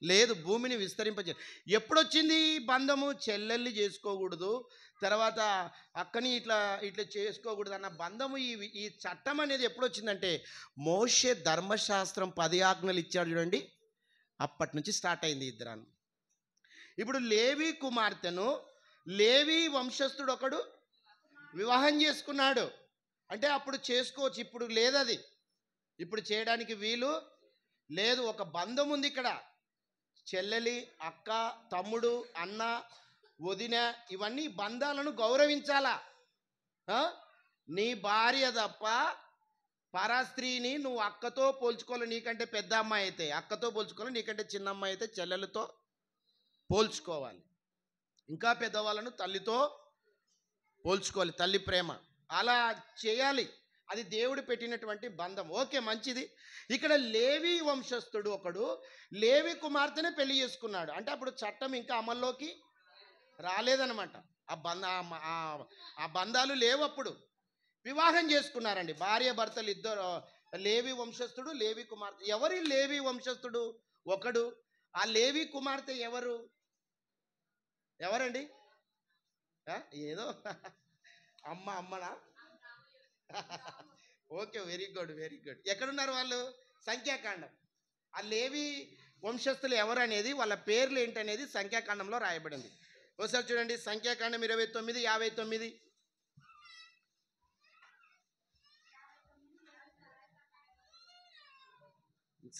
లేదు. భూమిని విస్తరింపజే ఎప్పుడొచ్చింది ఈ బంధము? చెల్లెల్ని చేసుకోకూడదు, తర్వాత అక్కని ఇట్లా ఇట్లా చేసుకోకూడదు అన్న బంధము. ఈ చట్టం అనేది ఎప్పుడు వచ్చిందంటే మోషే ధర్మశాస్త్రం 10 ఆజ్ఞలు ఇచ్చాడు చూడండి, అప్పటి నుంచి స్టార్ట్ అయింది ఇద్దరాను. ఇప్పుడు లేవి కుమార్తెను లేవి వంశస్థుడు ఒకడు వివాహం చేసుకున్నాడు అంటే అప్పుడు చేసుకోవచ్చు. ఇప్పుడు లేదది, ఇప్పుడు చేయడానికి వీలు లేదు. ఒక బంధం ఉంది ఇక్కడ. చెల్లెలి, అక్క, తమ్ముడు, అన్న, వదిన, ఇవన్నీ బంధాలను గౌరవించాలా. నీ భార్య తప్ప పరస్త్రీని నువ్వు అక్కతో పోల్చుకోవాలి. నీకంటే పెద్ద అమ్మాయి అయితే అక్కతో పోల్చుకోవాలి, నీకంటే చిన్న అమ్మాయి అయితే చెల్లెలతో పోల్చుకోవాలి. ఇంకా పెద్దవాళ్ళను తల్లితో పోల్చుకోవాలి, తల్లి ప్రేమ అలా చేయాలి. అది దేవుడు పెట్టినటువంటి బంధం. ఓకే, మంచిది. ఇక్కడ లేవి వంశస్థుడు ఒకడు లేవి కుమార్తెనే పెళ్లి చేసుకున్నాడు అంటే అప్పుడు చట్టం ఇంకా అమల్లోకి రాలేదనమాట. ఆ బంధాలు లేవు. అప్పుడు వివాహం చేసుకున్నారండి భార్య భర్తలు ఇద్దరు. లేవి వంశస్థుడు, లేవి కుమార్తె. ఎవరి లేవి వంశస్థుడు? ఒకడు. ఆ లేవి కుమార్తె ఎవరండి? ఏదో అమ్మనా? Okay, very good. ఎక్కడున్నారు వాళ్ళు? సంఖ్యాకాండం. ఆ లేవి వంశస్థులు ఎవరు అనేది, వాళ్ళ పేర్లు ఏంటనేది సంఖ్యాకాండంలో రాయబడింది. ఒకసారి చూడండి, సంఖ్యాకాండం 29:59.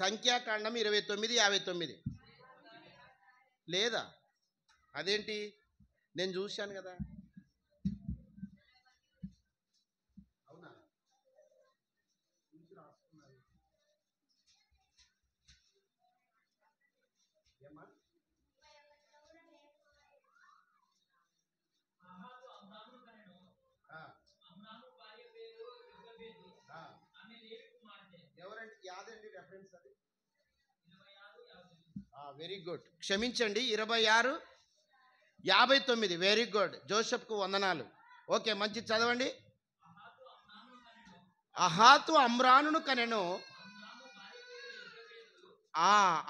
సంఖ్యాకాండం 29:59 లేదా? అదేంటి, నేను చూశాను కదా. అవునా? ఎవరండి? యాదండి రెఫరెన్స్ అది? Very good. క్షమించండి, 26:59. Very good. జోసెఫ్కు వందనాలు. ఓకే, మంచి చదవండి. అహాతు అమ్రానును కనెను.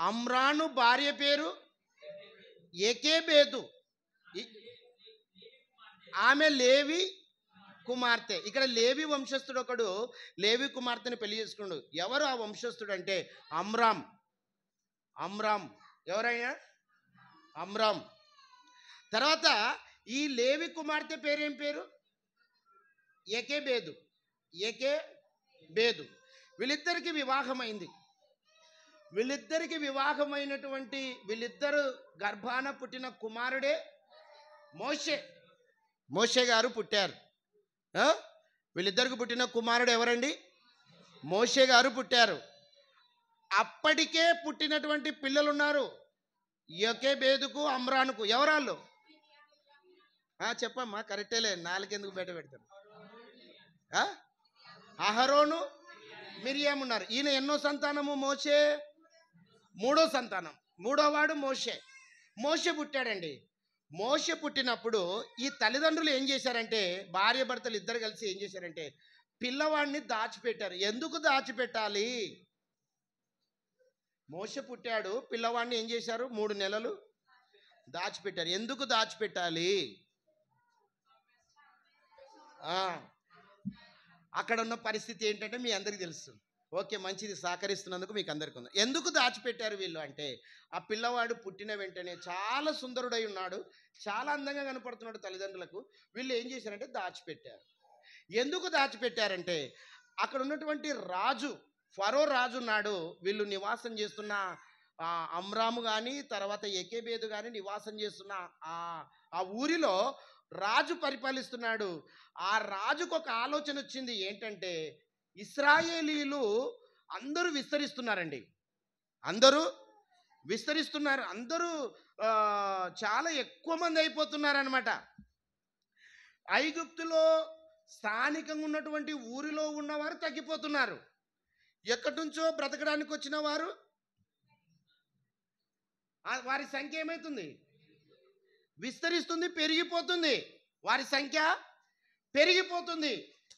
అమ్రాను భార్య పేరు ఏకేబేదు. ఆమె లేవి కుమార్తె. ఇక్కడ లేవి వంశస్థుడు ఒకడు లేవి కుమార్తెను పెళ్లి చేసుకున్నాడు. ఎవరు ఆ వంశస్థుడు అంటే అమ్రామ్. ఎవరైనా? అమ్రామ్. తర్వాత ఈ లేవి కుమార్తె పేరేం పేరు? ఏకేబేదు. వీళ్ళిద్దరికి వివాహమైంది. వివాహమైనటువంటి వీళ్ళిద్దరు గర్భాన పుట్టిన కుమారుడే మోషే గారు పుట్టారు. వీళ్ళిద్దరికి పుట్టిన కుమారుడు ఎవరండి? మోషే గారు పుట్టారు. అప్పటికే పుట్టినటువంటి పిల్లలు ఉన్నారు, యోకేబేదుకు, అమ్రానుకు. ఎవరాళ్ళు? చెప్పమ్మా, కరెక్టేలే, నాలుగెందుకు బయట పెడతారు? అహరోను, మిరియాము ఉన్నారు. ఈయన ఎన్నో సంతానము? మోషే మూడో సంతానం. మూడోవాడు మోషే పుట్టాడండి. మోషే పుట్టినప్పుడు ఈ తల్లిదండ్రులు ఏం చేశారంటే, భార్య భర్తలు ఇద్దరు కలిసి ఏం చేశారంటే పిల్లవాడిని దాచిపెట్టారు. ఎందుకు దాచిపెట్టాలి? మోషే పుట్టాడు, పిల్లవాడిని ఏం చేశారు? 3 నెలలు దాచిపెట్టారు. ఎందుకు దాచిపెట్టాలి? అక్కడ ఉన్న పరిస్థితి ఏంటంటే మీ అందరికీ తెలుసు. ఓకే, మంచిది, సహకరిస్తున్నందుకు మీకు అందరికీ ఉంది. ఎందుకు దాచిపెట్టారు వీళ్ళు అంటే, ఆ పిల్లవాడు పుట్టిన వెంటనే చాలా సుందరుడై ఉన్నాడు, చాలా అందంగా కనపడుతున్నాడు తల్లిదండ్రులకు. వీళ్ళు ఏం చేశారంటే దాచిపెట్టారు. ఎందుకు దాచిపెట్టారంటే, అక్కడ ఉన్నటువంటి ఫరో రాజు ఉన్నాడు. వీళ్ళు నివాసం చేస్తున్న అమ్రాము కానీ, తర్వాత ఏకేబేదు కానీ నివాసం చేస్తున్న ఆ ఊరిలో రాజు పరిపాలిస్తున్నాడు. ఆ రాజుకు ఒక ఆలోచన వచ్చింది. ఏంటంటే, ఇశ్రాయేలీలు అందరూ విస్తరిస్తున్నారండి. అందరూ విస్తరిస్తున్నారు. అందరూ చాలా ఎక్కువ మంది అయిపోతున్నారనమాట. ఐగుప్తులో స్థానికంగా ఉన్నటువంటి ఊరిలో ఉన్నవారు తగ్గిపోతున్నారు. ఎక్కడి నుంచో బ్రతకడానికి వచ్చిన వారు వారి సంఖ్య ఏమవుతుంది? విస్తరిస్తుంది, పెరిగిపోతుంది. వారి సంఖ్య పెరిగిపోతుంది.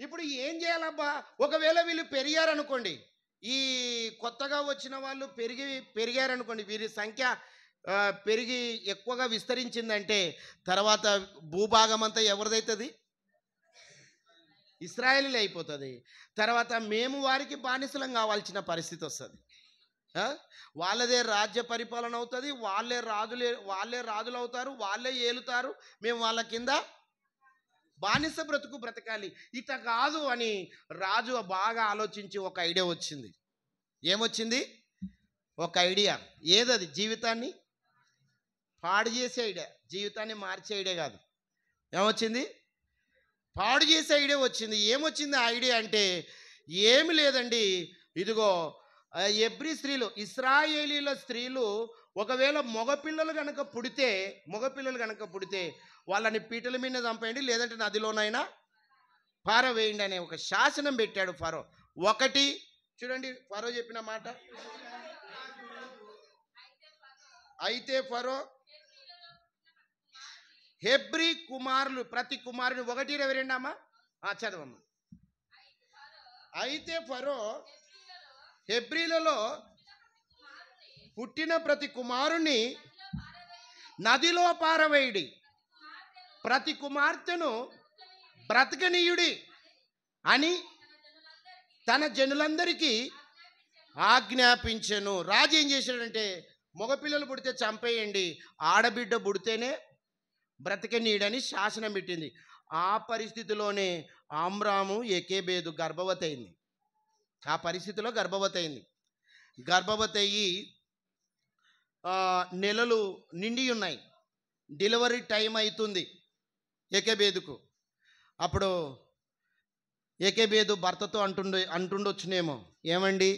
ఇప్పుడు ఏం చేయాలబ్బా? ఒకవేళ వీళ్ళు పెరిగారనుకోండి, ఈ కొత్తగా వచ్చిన వాళ్ళు పెరిగారనుకోండి, వీరి సంఖ్య పెరిగి ఎక్కువగా విస్తరించిందంటే తర్వాత భూభాగం అంతా ఎవరిదైతుంది? ఇశ్రాయేలీలే అయిపోతుంది. తర్వాత మేము వారికి బానిసలం కావాల్సిన పరిస్థితి వస్తుంది. వాళ్ళదే రాజ్య పరిపాలన అవుతుంది. వాళ్ళే రాజులు అవుతారు, వాళ్ళే ఏలుతారు. మేము వాళ్ళ కింద బానిస బ్రతుకు బ్రతకాలి. ఇట కాదు అని రాజు బాగా ఆలోచించి ఒక ఐడియా వచ్చింది. ఏమొచ్చింది? ఒక ఐడియా. ఏదది? జీవితాన్ని పాడు చేసే ఐడియా, జీవితాన్ని మార్చే ఐడియా కాదు. ఏమొచ్చింది? పాడు చేసే ఐడియా వచ్చింది. ఏమొచ్చింది ఆ ఐడియా అంటే ఏమి లేదండి. ఇదిగో ఎబ్రీ స్త్రీలు, ఇశ్రాయేలీల స్త్రీలు ఒకవేళ మగపిల్లలు కనుక పుడితే వాళ్ళని పీటల మీద చంపేయండి, లేదంటే నదిలోనైనా పారవేయండి అనే ఒక శాసనం పెట్టాడు ఫరో. ఒకటి చూడండి ఫరో చెప్పిన మాట. అయితే ఫరో హెబ్రీ కుమారులు ప్రతి కుమారుని 1:22 అమ్మా చదవమ్మా. అయితే ఫరో హెబ్రీలలో పుట్టిన ప్రతి కుమారుని నదిలో పారవేయుడి, ప్రతి కుమార్తెను బ్రతకనీయుడి అని తన జనులందరికీ ఆజ్ఞాపించెను. రాజు ఏం చేశాడంటే మగపిల్లలు పుడితే చంపేయండి, ఆడబిడ్డ పుడితేనే బ్రతకనీయుడని శాసనం పెట్టింది. ఆ పరిస్థితిలోనే ఆమ్రాము ఎకేబేదు గర్భవతి అయింది. ఆ పరిస్థితిలో గర్భవతి అయింది. గర్భవతి అయ్యి నెలలు నిండి ఉన్నాయి. డెలివరీ టైం అవుతుంది ఎకేబేదుకు. అప్పుడు ఎకేబేదు భర్తతో అంటుండొచ్చునేమో, ఏమండి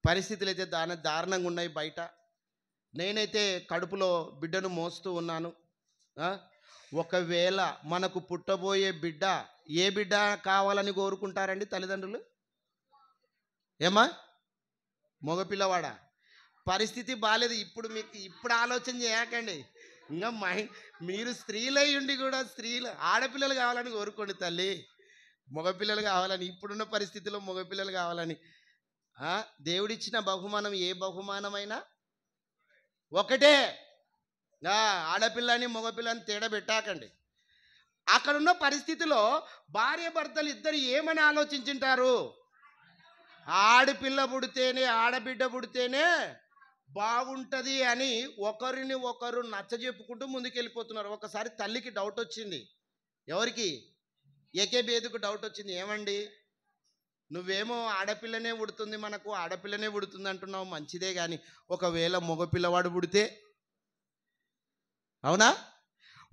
పరిస్థితులు అయితే దారుణంగా ఉన్నాయి బయట, నేనైతే కడుపులో బిడ్డను మోస్తూ ఉన్నాను. ఒకవేళ మనకు పుట్టబోయే బిడ్డ ఏ బిడ్డ కావాలని కోరుకుంటారండి తల్లిదండ్రులు? ఏమా మగపిల్లవాడా? పరిస్థితి బాగాలేదు. ఇప్పుడు ఆలోచన చేయకండి. ఇంకా మీరు స్త్రీలై ఉండి కూడా ఆడపిల్లలు కావాలని కోరుకోండి తల్లి. మగపిల్లలు కావాలని, ఇప్పుడున్న పరిస్థితిలో మగపిల్లలు కావాలని. దేవుడిచ్చిన బహుమానం ఏ బహుమానమైనా ఒకటే. ఆడపిల్లని మగపిల్లని తేడా పెట్టాకండి. అక్కడున్న పరిస్థితిలో భార్య భర్తలు ఇద్దరు ఏమని ఆలోచించుంటారు? ఆడపిల్ల పుడితేనే, ఆడబిడ్డ పుడితేనే బాగుంటుంది అని ఒకరిని ఒకరు నచ్చజెప్పుకుంటూ ముందుకెళ్ళిపోతున్నారు. ఒకసారి తల్లికి డౌట్ వచ్చింది. ఎవరికి? ఎకేబేదుకు డౌట్ వచ్చింది. ఏమండి నువ్వేమో ఆడపిల్లనే పుడుతుంది, మనకు ఆడపిల్లనే పుడుతుంది అంటున్నావు, మంచిదే, కానీ ఒకవేళ మగపిల్లవాడు పుడితే? అవునా?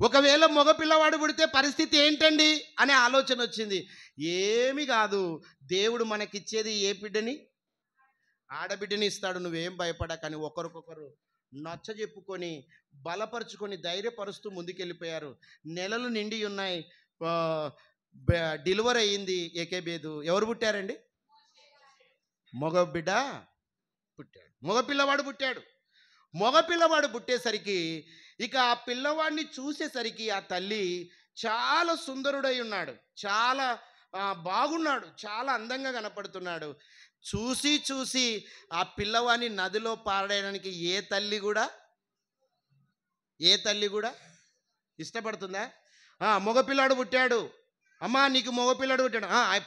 ఒకవేళ మగపిల్లవాడు పుడితే పరిస్థితి ఏంటండి అనే ఆలోచన వచ్చింది. ఏమి కాదు, దేవుడు మనకిచ్చేది ఏ బిడ్డని? ఆడబిడ్డని ఇస్తాడు. నువ్వేం భయపడకని ఒకరికొకరు నచ్చ చెప్పుకొని బలపరుచుకొని ధైర్యపరుస్తూ ముందుకెళ్ళిపోయారు. నెలలు నిండి ఉన్నాయి. డెలివరీ అయ్యింది ఎకేబేదు. ఎవరు పుట్టారండి? మగ బిడ్డ పుట్టాడు, మగపిల్లవాడు పుట్టాడు. మగపిల్లవాడు పుట్టేసరికి ఇక ఆ పిల్లవాడిని చూసేసరికి ఆ తల్లి చాలా సుందరుడై ఉన్నాడు, చాలా బాగున్నాడు, చాలా అందంగా కనపడుతున్నాడు. చూసి ఆ పిల్లవాడిని నదిలో పారడానికి ఏ తల్లి కూడా ఇష్టపడుతుందా? మగపిల్లాడు పుట్టాడు, అమ్మా నీకు మగపిల్లాడు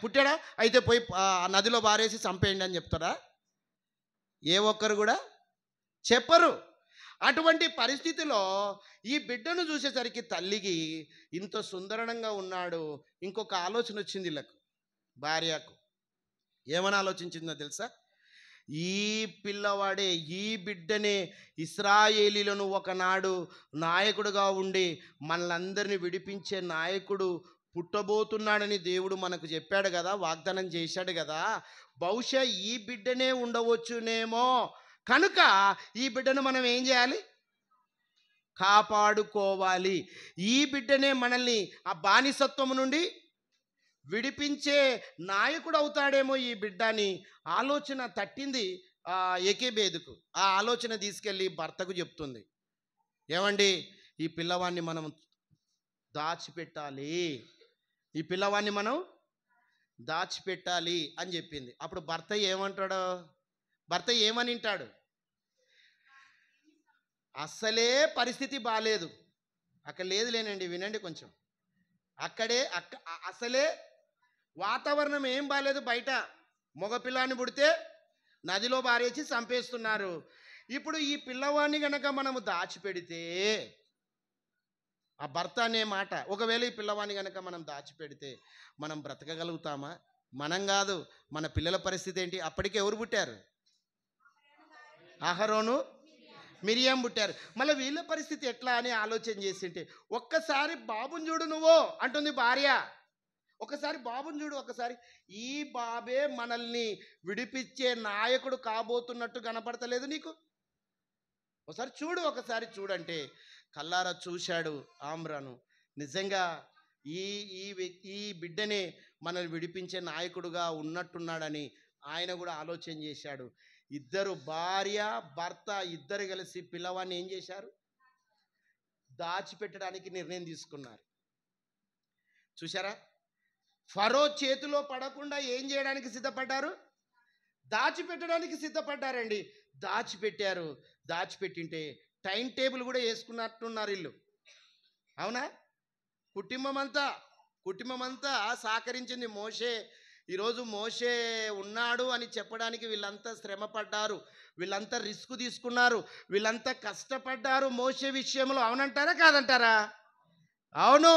పుట్టాడా, అయితే పోయి నదిలో పారేసి చంపేయండి అని చెప్తారా? ఏ ఒక్కరు కూడా చెప్పరు. అటువంటి పరిస్థితిలో ఈ బిడ్డను చూసేసరికి తల్లికి ఇంత సుందరంగా ఉన్నాడు. ఇంకొక ఆలోచన వచ్చింది వీళ్ళకు, భార్యకు. ఏమని ఆలోచించిందో తెలుసా? ఈ పిల్లవాడే, ఈ బిడ్డనే ఇశ్రాయేలీలను ఒకనాడు నాయకుడుగా ఉండి మనలందరినీ విడిపించే నాయకుడు పుట్టబోతున్నాడని దేవుడు మనకు చెప్పాడు కదా, వాగ్దానం చేశాడు కదా. బహుశా ఈ బిడ్డనే ఉండవచ్చునేమో, కనుక ఈ బిడ్డను మనం ఏం చేయాలి? కాపాడుకోవాలి. ఈ బిడ్డనే మనల్ని ఆ బానిసత్వం నుండి విడిపించే నాయకుడు అవుతాడేమో ఈ బిడ్డ అని ఆలోచన తట్టింది ఎకేబేదుకు. ఆ ఆలోచన తీసుకెళ్ళి భర్తకు చెప్తుంది. ఏమండి, ఈ పిల్లవాడిని మనం దాచిపెట్టాలి, ఈ పిల్లవాడిని మనం దాచిపెట్టాలి అని చెప్పింది. అప్పుడు భర్త ఏమంటాడు? భర్త ఏమని వింటాడు? అస్సలే పరిస్థితి బాలేదు. అక్కడ లేదులేనండి, వినండి కొంచెం. అసలే వాతావరణం ఏం బాలేదు. బయట మగపిల్లాన్ని పుడితే నదిలో బారేసి చంపేస్తున్నారు. ఇప్పుడు ఈ పిల్లవాడిని గనక మనము దాచిపెడితే, ఆ భర్త అనే మాట, ఒకవేళ ఈ పిల్లవాడిని గనక మనం దాచిపెడితే మనం బ్రతకగలుగుతామా? మనం కాదు, మన పిల్లల పరిస్థితి ఏంటి? అప్పటికే ఎవరు పుట్టారు? అహరోను, మిరియాం పుట్టారు. మళ్ళీ వీళ్ళ పరిస్థితి ఎట్లా అని ఆలోచన చేసింటే, ఒక్కసారి బాబుని చూడు నువ్వు అంటుంది భార్య. ఒకసారి బాబుని చూడు, ఒకసారి. ఈ బాబే మనల్ని విడిపించే నాయకుడు కాబోతున్నట్టు కనపడతలేదు నీకు? ఒకసారి చూడు, ఒకసారి చూడంటే కల్లారా చూశాడు ఆమ్రాను. నిజంగా ఈ బిడ్డనే మనల్ని విడిపించే నాయకుడుగా ఉన్నట్టున్నాడని ఆయన కూడా ఆలోచన చేశాడు. ఇద్దరు, భార్య భర్త ఇద్దరు కలిసి పిల్లవాడిని ఏం చేశారు? దాచిపెట్టడానికి నిర్ణయం తీసుకున్నారు. చూశారా? ఫరో చేతిలో పడకుండా ఏం చేయడానికి సిద్ధపడ్డారు? దాచిపెట్టడానికి సిద్ధపడ్డారండి. దాచిపెట్టారు. దాచిపెట్టింటే టైం టేబుల్ కూడా వేసుకున్నట్టున్నారు వీళ్ళు. అవునా? కుటుంబం అంతా సహకరించింది. మోషే, ఈరోజు మోషే ఉన్నాడు అని చెప్పడానికి వీళ్ళంతా శ్రమ పడ్డారు, వీళ్ళంతా రిస్క్ తీసుకున్నారు, వీళ్ళంతా కష్టపడ్డారు మోషే విషయంలో. అవునంటారా కాదంటారా? అవును.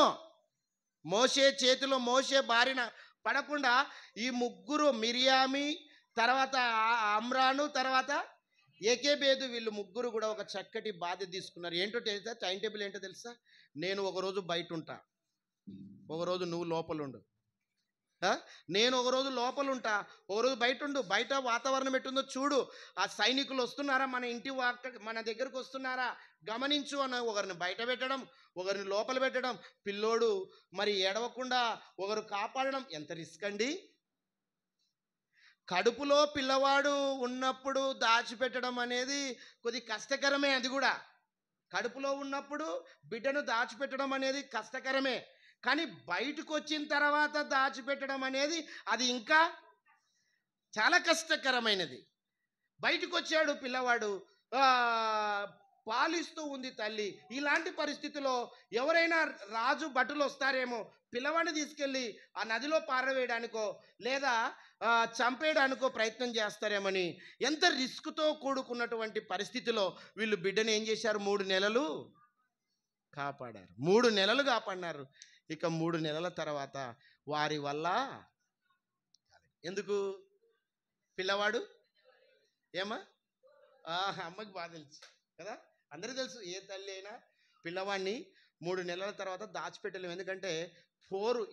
మోషే చేతిలో, మోషే బారిన పడకుండా ఈ ముగ్గురు, మిరియామి, తర్వాత అమ్రాను, తర్వాత ఏకేబేదు, వీళ్ళు ముగ్గురు కూడా ఒక చక్కటి బాధ్యత తీసుకున్నారు. ఏంటో తెలుసా? టైం టేబుల్ ఏంటో తెలుసా? నేను ఒకరోజు బయట ఉంటా, ఒకరోజు నువ్వు లోపల ఉండు. నేను ఒకరోజు లోపల ఉంటా, ఒకరోజు బయట ఉండు. బయట వాతావరణం ఎట్టుందో చూడు. ఆ సైనికులు వస్తున్నారా, మన ఇంటి మన దగ్గరకు వస్తున్నారా గమనించు అన్న. ఒకరిని బయట పెట్టడం, ఒకరిని లోపల పెట్టడం, పిల్లోడు మరి ఏడవకుండా ఒకరు కాపాడడం. ఎంత రిస్క్ అండి! కడుపులో పిల్లవాడు ఉన్నప్పుడు దాచిపెట్టడం అనేది కొద్ది కష్టకరమే. అది కూడా కడుపులో ఉన్నప్పుడు బిడ్డను దాచిపెట్టడం అనేది కష్టకరమే. కానీ బయటకు వచ్చిన తర్వాత దాచిపెట్టడం అనేది అది ఇంకా చాలా కష్టకరమైనది. బయటకు వచ్చాడు పిల్లవాడు, పాలిస్తూ ఉంది తల్లి. ఇలాంటి పరిస్థితిలో ఎవరైనా రాజు భటులు వస్తారేమో, పిల్లవాడిని తీసుకెళ్ళి ఆ నదిలో పారవేయడానికో లేదా చంపేయడానికో ప్రయత్నం చేస్తారేమని ఎంత రిస్క్తో కూడుకున్నటువంటి పరిస్థితిలో వీళ్ళు బిడ్డను ఏం చేశారు? 3 నెలలు కాపాడారు. 3 నెలలు కాపాడినారు. ఇక 3 నెలల తర్వాత వారి వల్ల ఎందుకు? పిల్లవాడు ఏమా అమ్మకి బాగా తెలుసు కదా, అందరికీ తెలుసు. ఏ తల్లి అయినా పిల్లవాడిని 3 నెలల తర్వాత దాచిపెట్టలేము. ఎందుకంటే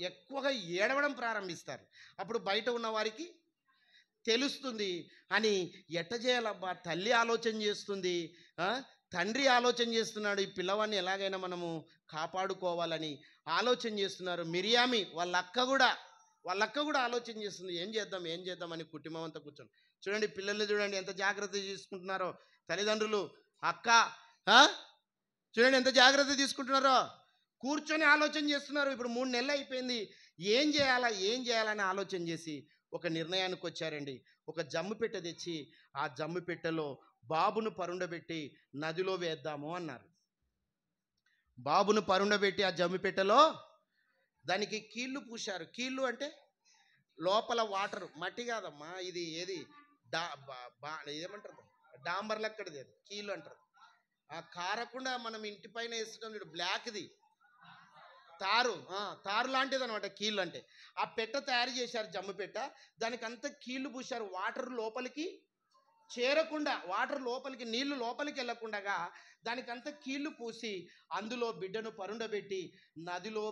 ఎక్కువగా ఏడవడం ప్రారంభిస్తారు. అప్పుడు బయట ఉన్న వారికి తెలుస్తుంది అని ఎట్ట చేయాలబ్బా, తల్లి ఆలోచన చేస్తుంది, తండ్రి ఆలోచన చేస్తున్నాడు, ఈ పిల్లవాడిని ఎలాగైనా మనము కాపాడుకోవాలని ఆలోచన చేస్తున్నారు. మిరియామి వాళ్ళ అక్క కూడా ఆలోచన చేస్తుంది. ఏం చేద్దాం అని కుటుంబం అంతా కూర్చొని. చూడండి, పిల్లల్ని చూడండి ఎంత జాగ్రత్త తీసుకుంటున్నారో తల్లిదండ్రులు. అక్క చూడండి ఎంత జాగ్రత్త తీసుకుంటున్నారో. కూర్చొని ఆలోచన చేస్తున్నారు. ఇప్పుడు 3 నెలలు అయిపోయింది, ఏం చేయాలని ఆలోచన చేసి ఒక నిర్ణయానికి వచ్చారండి. ఒక జమ్ము పెట్టె తెచ్చి ఆ జమ్ము పెట్టెలో బాబును పరుండబెట్టి నదిలో వేద్దాము అన్నారు. బాబును పరుండబెట్టి ఆ జమ్ము పెట్టెలో దానికి కీళ్ళు పూశారు. కీళ్ళు అంటే లోపల వాటర్, మట్టి కాదమ్మా, ఇది ఏది ఏమంటారు, డాంబర్ లెక్కడిది, కీళ్ళు అంటారు. ఆ కారకుండా మనం ఇంటి పైన వేస్తుంటాం, బ్లాక్ది తారు లాంటిది అనమాట కీళ్ళు అంటే. ఆ పెట్టె తయారు చేశారు, జమ్ము పెట్టె. దానికి అంతా కీళ్ళు పూశారు. వాటర్ లోపలికి చేరకుండా, నీళ్లు లోపలికి వెళ్ళకుండా దానికంతా కీళ్ళు పూసి అందులో బిడ్డను పరుండబెట్టి నదిలో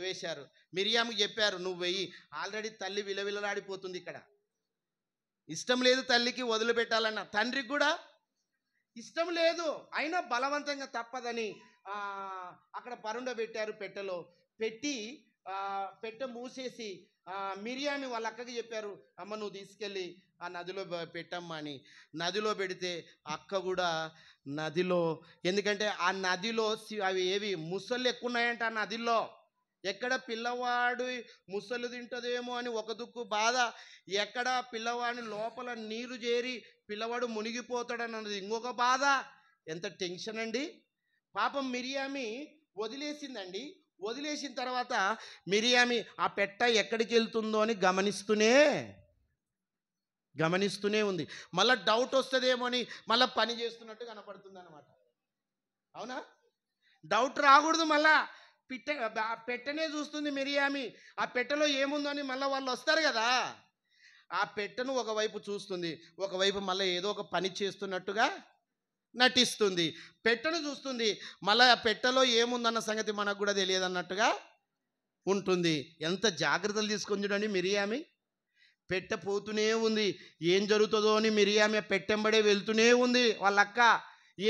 వేశారు. మిరియాము చెప్పారు, నువ్వు వెయ్యి. ఆల్రెడీ తల్లి విలవిలలాడిపోతుంది. ఇక్కడ ఇష్టం లేదు తల్లికి వదిలిపెట్టాలన్న. తండ్రికి కూడా ఇష్టం లేదు, అయినా బలవంతంగా తప్పదని అక్కడ పరుండబెట్టారు. పెట్టెలో పెట్టి పెట్టె మూసేసి మిరియామి వాళ్ళ అక్కకి చెప్పారు, అమ్మ నువ్వు తీసుకెళ్ళి ఆ నదిలో పెట్టమ్మా అని. నదిలో పెడితే అక్క కూడా నదిలో, ఎందుకంటే ఆ నదిలో అవి ఏవి ముసళ్ళు ఎక్కువ ఉన్నాయంట ఆ నదిలో. ఎక్కడ పిల్లవాడు ముసలు తింటదేమో అని ఒక దుక్కు బాధ, ఎక్కడ పిల్లవాడిని లోపల నీరు చేరి పిల్లవాడు మునిగిపోతాడన్నది ఇంకొక బాధ. ఎంత టెన్షన్ అండి. పాపం మిరియామి వదిలేసిందండి. వదిలేసిన తర్వాత మిరియామి ఆ పెట్ట ఎక్కడికి వెళ్తుందో అని గమనిస్తూనే ఉంది. మళ్ళీ డౌట్ వస్తుందేమో అని మళ్ళీ పని చేస్తున్నట్టు కనపడుతుంది అనమాట. అవునా? డౌట్ రాకూడదు. మళ్ళా పెట్టనే చూస్తుంది మిరియామి. ఆ పెట్టెలో ఏముందో అని మళ్ళీ వాళ్ళు వస్తారు కదా, ఆ పెట్టెను ఒకవైపు చూస్తుంది, ఒకవైపు మళ్ళీ ఏదో ఒక పని చేస్తున్నట్టుగా నటిస్తుంది. పెట్టెను చూస్తుంది, మళ్ళీ ఆ పెట్టెలో ఏముందన్న సంగతి మనకు కూడా తెలియదు అన్నట్టుగా ఉంటుంది. ఎంత జాగ్రత్తలు తీసుకొని చూడండి మిరియామి. పెట్టె పోతూనే ఉంది, ఏం జరుగుతుందో అని మిరియామి పెట్టెంబడే వెళ్తూనే ఉంది. వాళ్ళ అక్క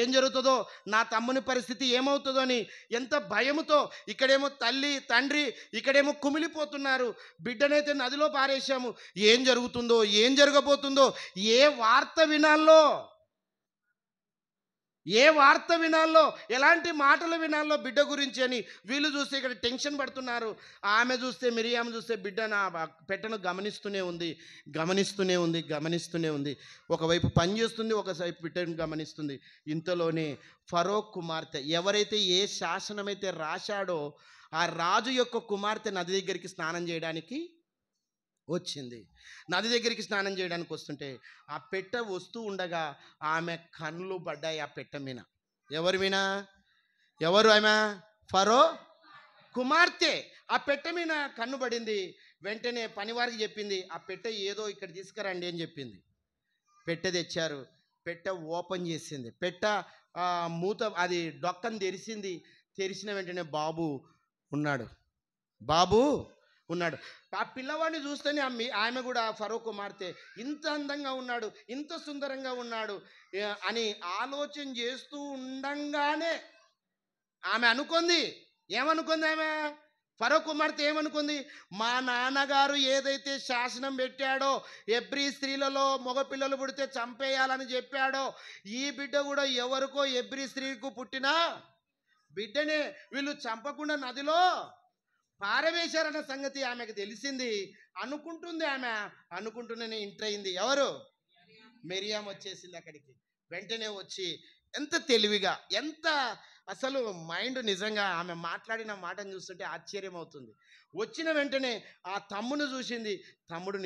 ఏం జరుగుతుందో, నా తమ్ముని పరిస్థితి ఏమవుతుందో అని ఎంత భయముతో. ఇక్కడేమో తల్లి తండ్రి, ఇక్కడేమో కుమిలిపోతున్నారు. బిడ్డనైతే నదిలో పారేశాము, ఏం జరుగుతుందో, ఏం జరగబోతుందో, ఏ వార్త వినాలో, ఎలాంటి మాటలు వినాలో బిడ్డ గురించి అని వీళ్ళు చూస్తే ఇక్కడ టెన్షన్ పడుతున్నారు. ఆమె చూస్తే, మిరియాము చూస్తే బిడ్డ నా పెట్టను గమనిస్తూనే ఉంది. ఒకవైపు పని చేస్తుంది, ఒకవైపు బిడ్డను గమనిస్తుంది. ఇంతలోనే ఫరో కుమార్తె, ఎవరైతే ఏ శాసనమైతే రాశాడో ఆ రాజు యొక్క కుమార్తె నది దగ్గరికి స్నానం చేయడానికి వచ్చింది. నది దగ్గరికి స్నానం చేయడానికి వస్తుంటే ఆ పెట్టె వస్తూ ఉండగా ఆమె కళ్ళు పడ్డాయి ఆ పెట్టె మీద. ఎవరి మీద? ఎవరు ఆమె? ఫరో కుమార్తె. ఆ పెట్టె మీద కన్ను పడింది. వెంటనే పనివారికి చెప్పింది, ఆ పెట్టె ఏదో ఇక్కడ తీసుకురండి అని చెప్పింది. పెట్టె తెచ్చారు. పెట్టె ఓపెన్ చేసింది. పెట్టె మూత అది డొక్కను తెరిచింది. తెరిచిన వెంటనే బాబు ఉన్నాడు. ఆ పిల్లవాడిని చూస్తేనే ఆమె కూడా ఫరో కుమార్తె ఇంత అందంగా ఉన్నాడు, ఇంత సుందరంగా ఉన్నాడు అని ఆలోచన చేస్తూ ఉండంగానే ఆమె అనుకుంది. ఏమనుకుంది ఆమె? ఫరో కుమార్తె ఏమనుకుంది? మా నాన్నగారు ఏదైతే శాసనం పెట్టాడో, ఎబ్రీ స్త్రీలలో మగపిల్లలు పుడితే చంపేయాలని చెప్పాడో, ఈ బిడ్డ కూడా ఎవరికో ఎబ్రీ స్త్రీకు పుట్టినా బిడ్డనే వీళ్ళు చంపకుండా నదిలో పారవేశారన్న సంగతి ఆమెకు తెలిసింది. అనుకుంటూనే ఎంటర్ అయింది. ఎవరు? మిరియాం వచ్చేసింది అక్కడికి. వెంటనే వచ్చి ఎంత తెలివిగా, ఎంత అసలు మైండ్, నిజంగా ఆమె మాట్లాడిన మాటను చూస్తుంటే ఆశ్చర్యం అవుతుంది. వచ్చిన వెంటనే ఆ తమ్మును చూసింది. తమ్ముడు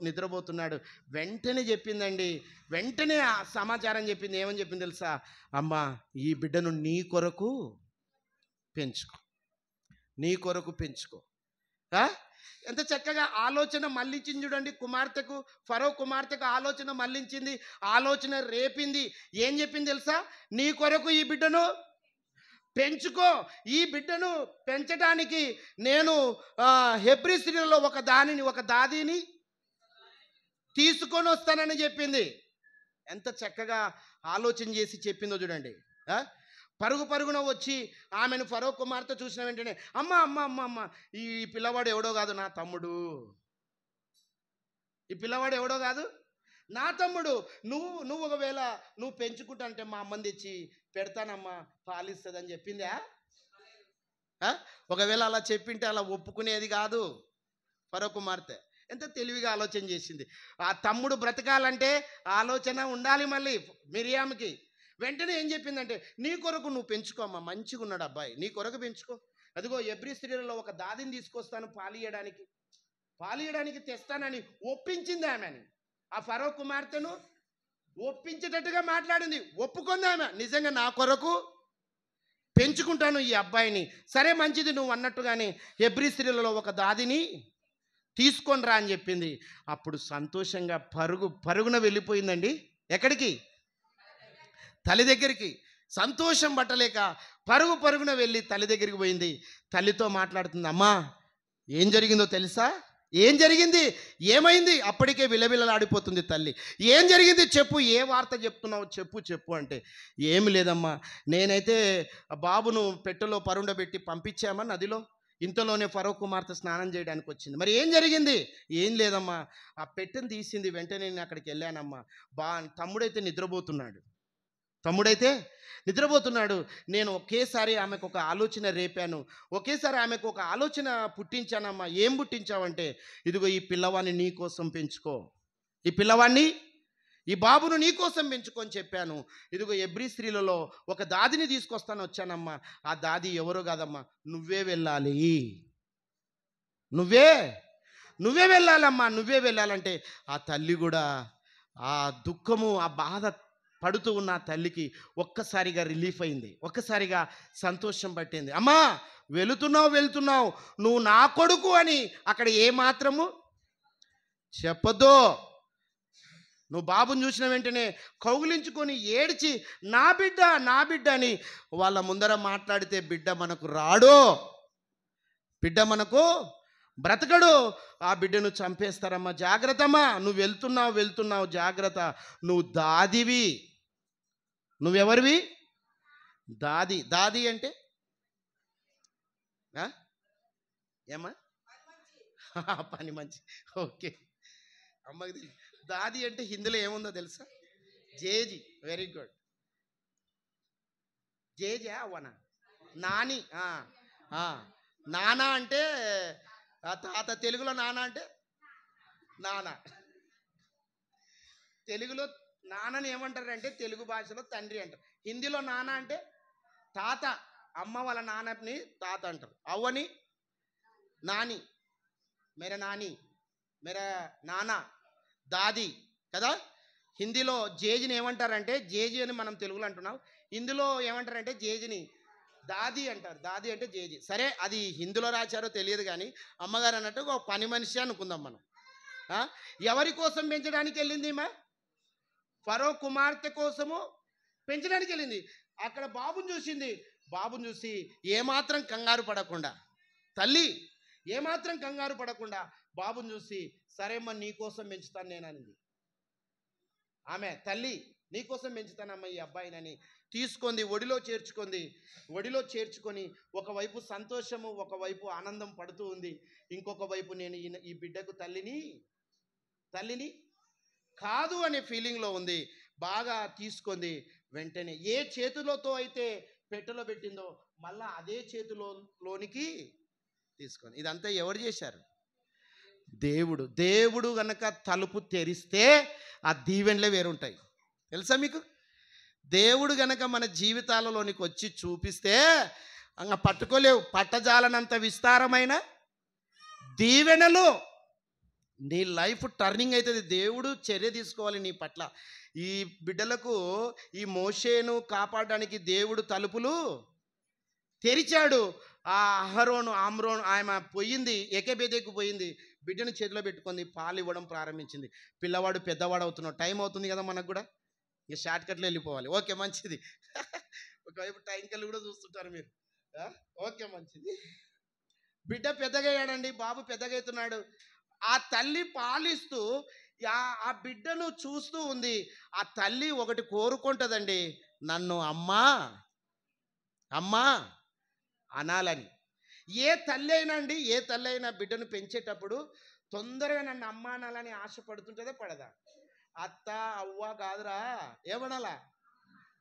నిద్రపోతున్నాడు. వెంటనే చెప్పిందండి, వెంటనే ఆ సమాచారం చెప్పింది. ఏమని చెప్పింది తెలుసా? అమ్మా, ఈ బిడ్డను నీ కొరకు పెంచుకో. ఎంత చక్కగా ఆలోచన మళ్ళించింది చూడండి కుమార్తెకు. ఫరో కుమార్తెకు ఆలోచన మళ్ళించింది, ఆలోచన రేపింది. ఏం చెప్పింది తెలుసా? నీ కొరకు ఈ బిడ్డను పెంచుకో. ఈ బిడ్డను పెంచడానికి నేను హెబ్రీ స్త్రీలలో ఒక దాదిని తీసుకొని వస్తానని చెప్పింది. ఎంత చక్కగా ఆలోచన చేసి చెప్పిందో చూడండి. పరుగున వచ్చి ఆమెను ఫరో కుమార్తె చూసిన వెంటనే, అమ్మ, ఈ పిల్లవాడు ఎవడో కాదు నా తమ్ముడు. ఈ పిల్లవాడు ఎవడో కాదు నా తమ్ముడు. నువ్వు ఒకవేళ నువ్వు పెంచుకుంటా అంటే మా అమ్మని తెచ్చి పెడతానమ్మా, పాలిస్తుందని చెప్పిందా? ఒకవేళ అలా చెప్పింటే అలా ఒప్పుకునేది కాదు ఫరో కుమార్తె. ఎంత తెలివిగా ఆలోచన చేసింది. ఆ తమ్ముడు బ్రతకాలంటే ఆలోచన ఉండాలి మళ్ళీ మిరియాముకి. వెంటనే ఏం చెప్పిందంటే, నీ కొరకు నువ్వు పెంచుకో అమ్మా, మంచిగా ఉన్నాడు అబ్బాయి, నీ కొరకు పెంచుకో. అదిగో ఎబ్రీ స్త్రీలలో ఒక దాదిని తీసుకొస్తాను పాలియడానికి తెస్తానని ఒప్పించింది ఆమెని. ఆ ఫరో కుమార్తెను ఒప్పించేటట్టుగా మాట్లాడింది. ఒప్పుకుంది ఆమె, నిజంగా నా కొరకు పెంచుకుంటాను ఈ అబ్బాయిని. సరే మంచిది, నువ్వు అన్నట్టుగానే ఎబ్రీ స్త్రీలలో ఒక దాదిని తీసుకొని రా అని చెప్పింది. అప్పుడు సంతోషంగా పరుగున వెళ్ళిపోయిందండి. ఎక్కడికి? తల్లి దగ్గరికి. సంతోషం పట్టలేక పరుగున వెళ్ళి తల్లి దగ్గరికి పోయింది. తల్లితో మాట్లాడుతుంది. అమ్మా, ఏం జరిగిందో తెలుసా? ఏం జరిగింది, ఏమైంది? అప్పటికే విలవిలలాడిపోతుంది తల్లి. ఏం జరిగింది చెప్పు, ఏ వార్త చెప్తున్నావు చెప్పు చెప్పు అంటే, ఏమి లేదమ్మా, నేనైతే ఆ బాబును పెట్టెలో పరుండబెట్టి పంపించామా నదిలో, ఇంతలోనే ఫరో కుమార్తె స్నానం చేయడానికి వచ్చింది. మరి ఏం జరిగింది? ఏం లేదమ్మా, ఆ పెట్టెను తీసింది, వెంటనే నేను అక్కడికి వెళ్ళానమ్మా. తమ్ముడైతే నిద్రపోతున్నాడు. నేను ఒకేసారి ఆమెకు ఒక ఆలోచన రేపాను, ఒకేసారి ఆమెకు ఒక ఆలోచన పుట్టించానమ్మా. ఏం పుట్టించావంటే, ఇదిగో ఈ పిల్లవాడిని నీ కోసం పెంచుకో, ఈ బాబును నీ కోసం పెంచుకొని చెప్పాను. ఇదిగో ఎబ్రీ స్త్రీలలో ఒక దాదిని తీసుకొస్తాను వచ్చానమ్మా. ఆ దాది ఎవరో కాదమ్మా, నువ్వే వెళ్ళాలి, నువ్వే వెళ్ళాలమ్మా, నువ్వే వెళ్ళాలంటే ఆ తల్లి కూడా ఆ దుఃఖము, ఆ బాధ పడుతూ ఉన్న ఆ తల్లికి ఒక్కసారిగా రిలీఫ్ అయింది, ఒక్కసారిగా సంతోషం పట్టింది. అమ్మా వెళుతున్నావు, నువ్వు నా కొడుకు అని అక్కడ ఏమాత్రము చెప్పొద్దు. నువ్వు బాబుని చూసిన వెంటనే కౌగిలించుకొని ఏడ్చి నా బిడ్డ అని వాళ్ళ ముందర మాట్లాడితే బిడ్డ మనకు రాడు, బిడ్డ మనకు బ్రతకడు, ఆ బిడ్డను చంపేస్తారమ్మా. జాగ్రత్తమ్మా, నువ్వు వెళ్తున్నావు జాగ్రత్త. నువ్వు దాదివి. నువ్వెవరివి? దాది అంటే ఏమ్మా? పని మంచి. ఓకే, అమ్మకి దాది అంటే హిందీలో ఏముందో తెలుసా? జేజీ. Very good. జేజా అవ్వనా? నాని. నాన్న అంటే తాత, తెలుగులో నాన్న అంటే నాన్న. తెలుగులో నాన్నని ఏమంటారంటే తెలుగు భాషలో తండ్రి అంటారు, హిందీలో నాన్న అంటే తాత. అమ్మ వాళ్ళ నాన్నని తాత అంటారు, అవ్వని నాని, మేరా నానా, దాది కదా. హిందీలో జేజిని ఏమంటారంటే, జేజీ అని మనం తెలుగులో అంటున్నాం, హిందీలో ఏమంటారంటే జేజిని దాది అంటారు. దాది అంటే జేజీ. సరే, అది హిందీలో రాశారో తెలియదు కానీ అమ్మగారు అన్నట్టు ఒక పని మనిషి అనుకుందాం మనం. ఎవరి కోసం పెంచడానికి వెళ్ళింది ఈమె? ఫరో కుమార్తె కోసము పెంచడానికి వెళ్ళింది. అక్కడ బాబుని చూసి ఏమాత్రం కంగారు పడకుండా, తల్లి ఏమాత్రం కంగారు పడకుండా బాబుని చూసి, సరేమ్మా నీకోసం పెంచుతాను నేననింది ఆమె. తల్లి నీకోసం పెంచుతానమ్మా ఈ అబ్బాయినని తీసుకుంది, ఒడిలో చేర్చుకొని ఒకవైపు సంతోషము, ఒకవైపు ఆనందం పడుతూ ఉంది. ఇంకొక వైపు నేను ఈ బిడ్డకు తల్లిని కాదు అనే ఫీలింగ్లో ఉంది. బాగా తీసుకుంది, వెంటనే ఏ చేతులతో అయితే పెట్టెలో పెట్టిందో మళ్ళా అదే చేతిలోనికి తీసుకుంది. ఇదంతా ఎవరు చేశారు? దేవుడు గనక తలుపు తెరిస్తే ఆ దీవెనలే వేరుంటాయి. తెలుసా మీకు? దేవుడు గనక మన జీవితాలలోనికి వచ్చి చూపిస్తే పట్టుకోలేవు, పట్టజాలనంత విస్తారమైన దీవెనలు. నీ లైఫ్ టర్నింగ్ అవుతుంది. దేవుడు చర్య తీసుకోవాలి నీ పట్ల. ఈ బిడ్డలకు, ఈ మోషేను కాపాడడానికి దేవుడు తలుపులు తెరిచాడు. ఆ ఆమ్రోను ఆమె పోయింది, ఏకేబేదేకు పోయింది, బిడ్డను చేతిలో పెట్టుకుంది, పాలు ఇవ్వడం ప్రారంభించింది. పిల్లవాడు పెద్దవాడు అవుతున్నాడు. టైం అవుతుంది కదా మనకు కూడా, ఇక షార్ట్ కట్లో వెళ్ళిపోవాలి. ఓకే, మంచిది. ఒకవైపు టైం కల్లి కూడా చూస్తుంటారు మీరు. ఓకే, మంచిది. బిడ్డ పెద్దగా అయ్యాడండి, బాబు పెద్దగా అవుతున్నాడు. ఆ తల్లి పాలిస్తూ ఆ బిడ్డను చూస్తూ ఉంది. ఆ తల్లి ఒకటి కోరుకుంటుందండి, నన్ను అమ్మా అనాలని. ఏ తల్లి అయినా బిడ్డను పెంచేటప్పుడు తొందరగా నన్ను అమ్మ అనాలని ఆశపడుతుంటుందే పడదా? అత్త అవ్వ కాదురా, ఏమనాలా?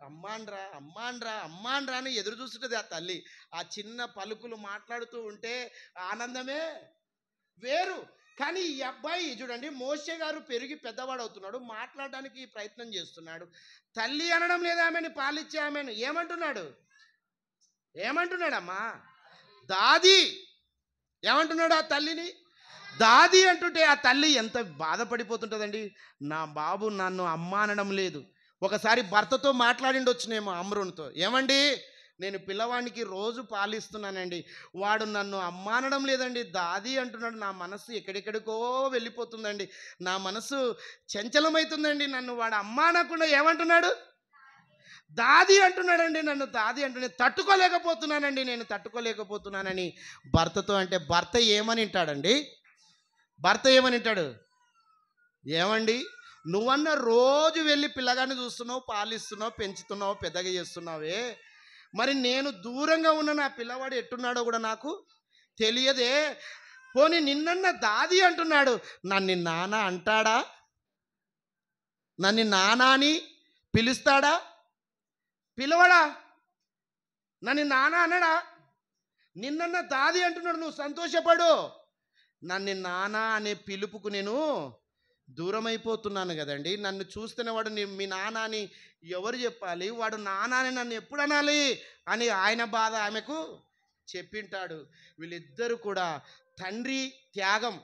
అమ్మాన్రా అని ఎదురు చూస్తుంటుంది ఆ తల్లి. ఆ చిన్న పలుకులు మాట్లాడుతూ ఉంటే ఆనందమే వేరు. కానీ ఈ అబ్బాయి చూడండి, మోషే గారు పెరిగి పెద్దవాడు అవుతున్నాడు, మాట్లాడడానికి ప్రయత్నం చేస్తున్నాడు. తల్లి అనడం లేదా ఆమెను, పాలిచ్చే ఆమెను ఏమంటున్నాడమ్మా? దాది. ఏమంటున్నాడు ఆ తల్లిని? దాది అంటుంటే ఆ తల్లి ఎంత బాధపడిపోతుంటుందండి. నా బాబు నన్ను అమ్మ అనడం లేదు. ఒకసారి భర్తతో మాట్లాడిండొచ్చునేమో అమ్రోన్తో, ఏమండి నేను పిల్లవాడికి రోజు పాలిస్తున్నానండి, వాడు నన్ను అమ్మ అనడం లేదండి, దాది అంటున్నాడు. నా మనసు ఎక్కడెక్కడికో వెళ్ళిపోతుందండి, నా మనసు చంచలమవుతుందండి, నన్ను వాడు అమ్మ అనకుండా ఏమంటున్నాడు? దాది అంటున్నాడండి. నన్ను దాది అంటున్నాడు. తట్టుకోలేకపోతున్నానని భర్తతో అంటే భర్త ఏమని వింటాడండి? భర్త ఏమనింటాడు, ఏమండి నువ్వన్న రోజు వెళ్ళి పిల్లగాన్ని చూస్తున్నావు, పాలిస్తున్నావు, పెంచుతున్నావు, పెద్దగా చేస్తున్నావే, మరి నేను దూరంగా ఉన్న నా పిల్లవాడు ఎట్టున్నాడో కూడా నాకు తెలియదే. పోనీ నిన్నన్న దాది అంటున్నాడు, నన్ను నాన్న అంటాడా? నన్ను నాన్న అని పిలుస్తాడా? పిలవడా? నన్ను నాన్న అన్నాడా? నిన్నన్న దాది అంటున్నాడు, నువ్వు సంతోషపడు. నన్ను నాన్న అనే పిలుపుకు నేను దూరం అయిపోతున్నాను కదండి. నన్ను చూస్తున్న వాడు మీ నాన్న అని ఎవరు చెప్పాలి? వాడు నాన్న అని నన్ను ఎప్పుడు అనాలి అని ఆయన బాధ ఆమెకు చెప్పింటాడు. వీళ్ళిద్దరూ కూడా తండ్రి త్యాగం,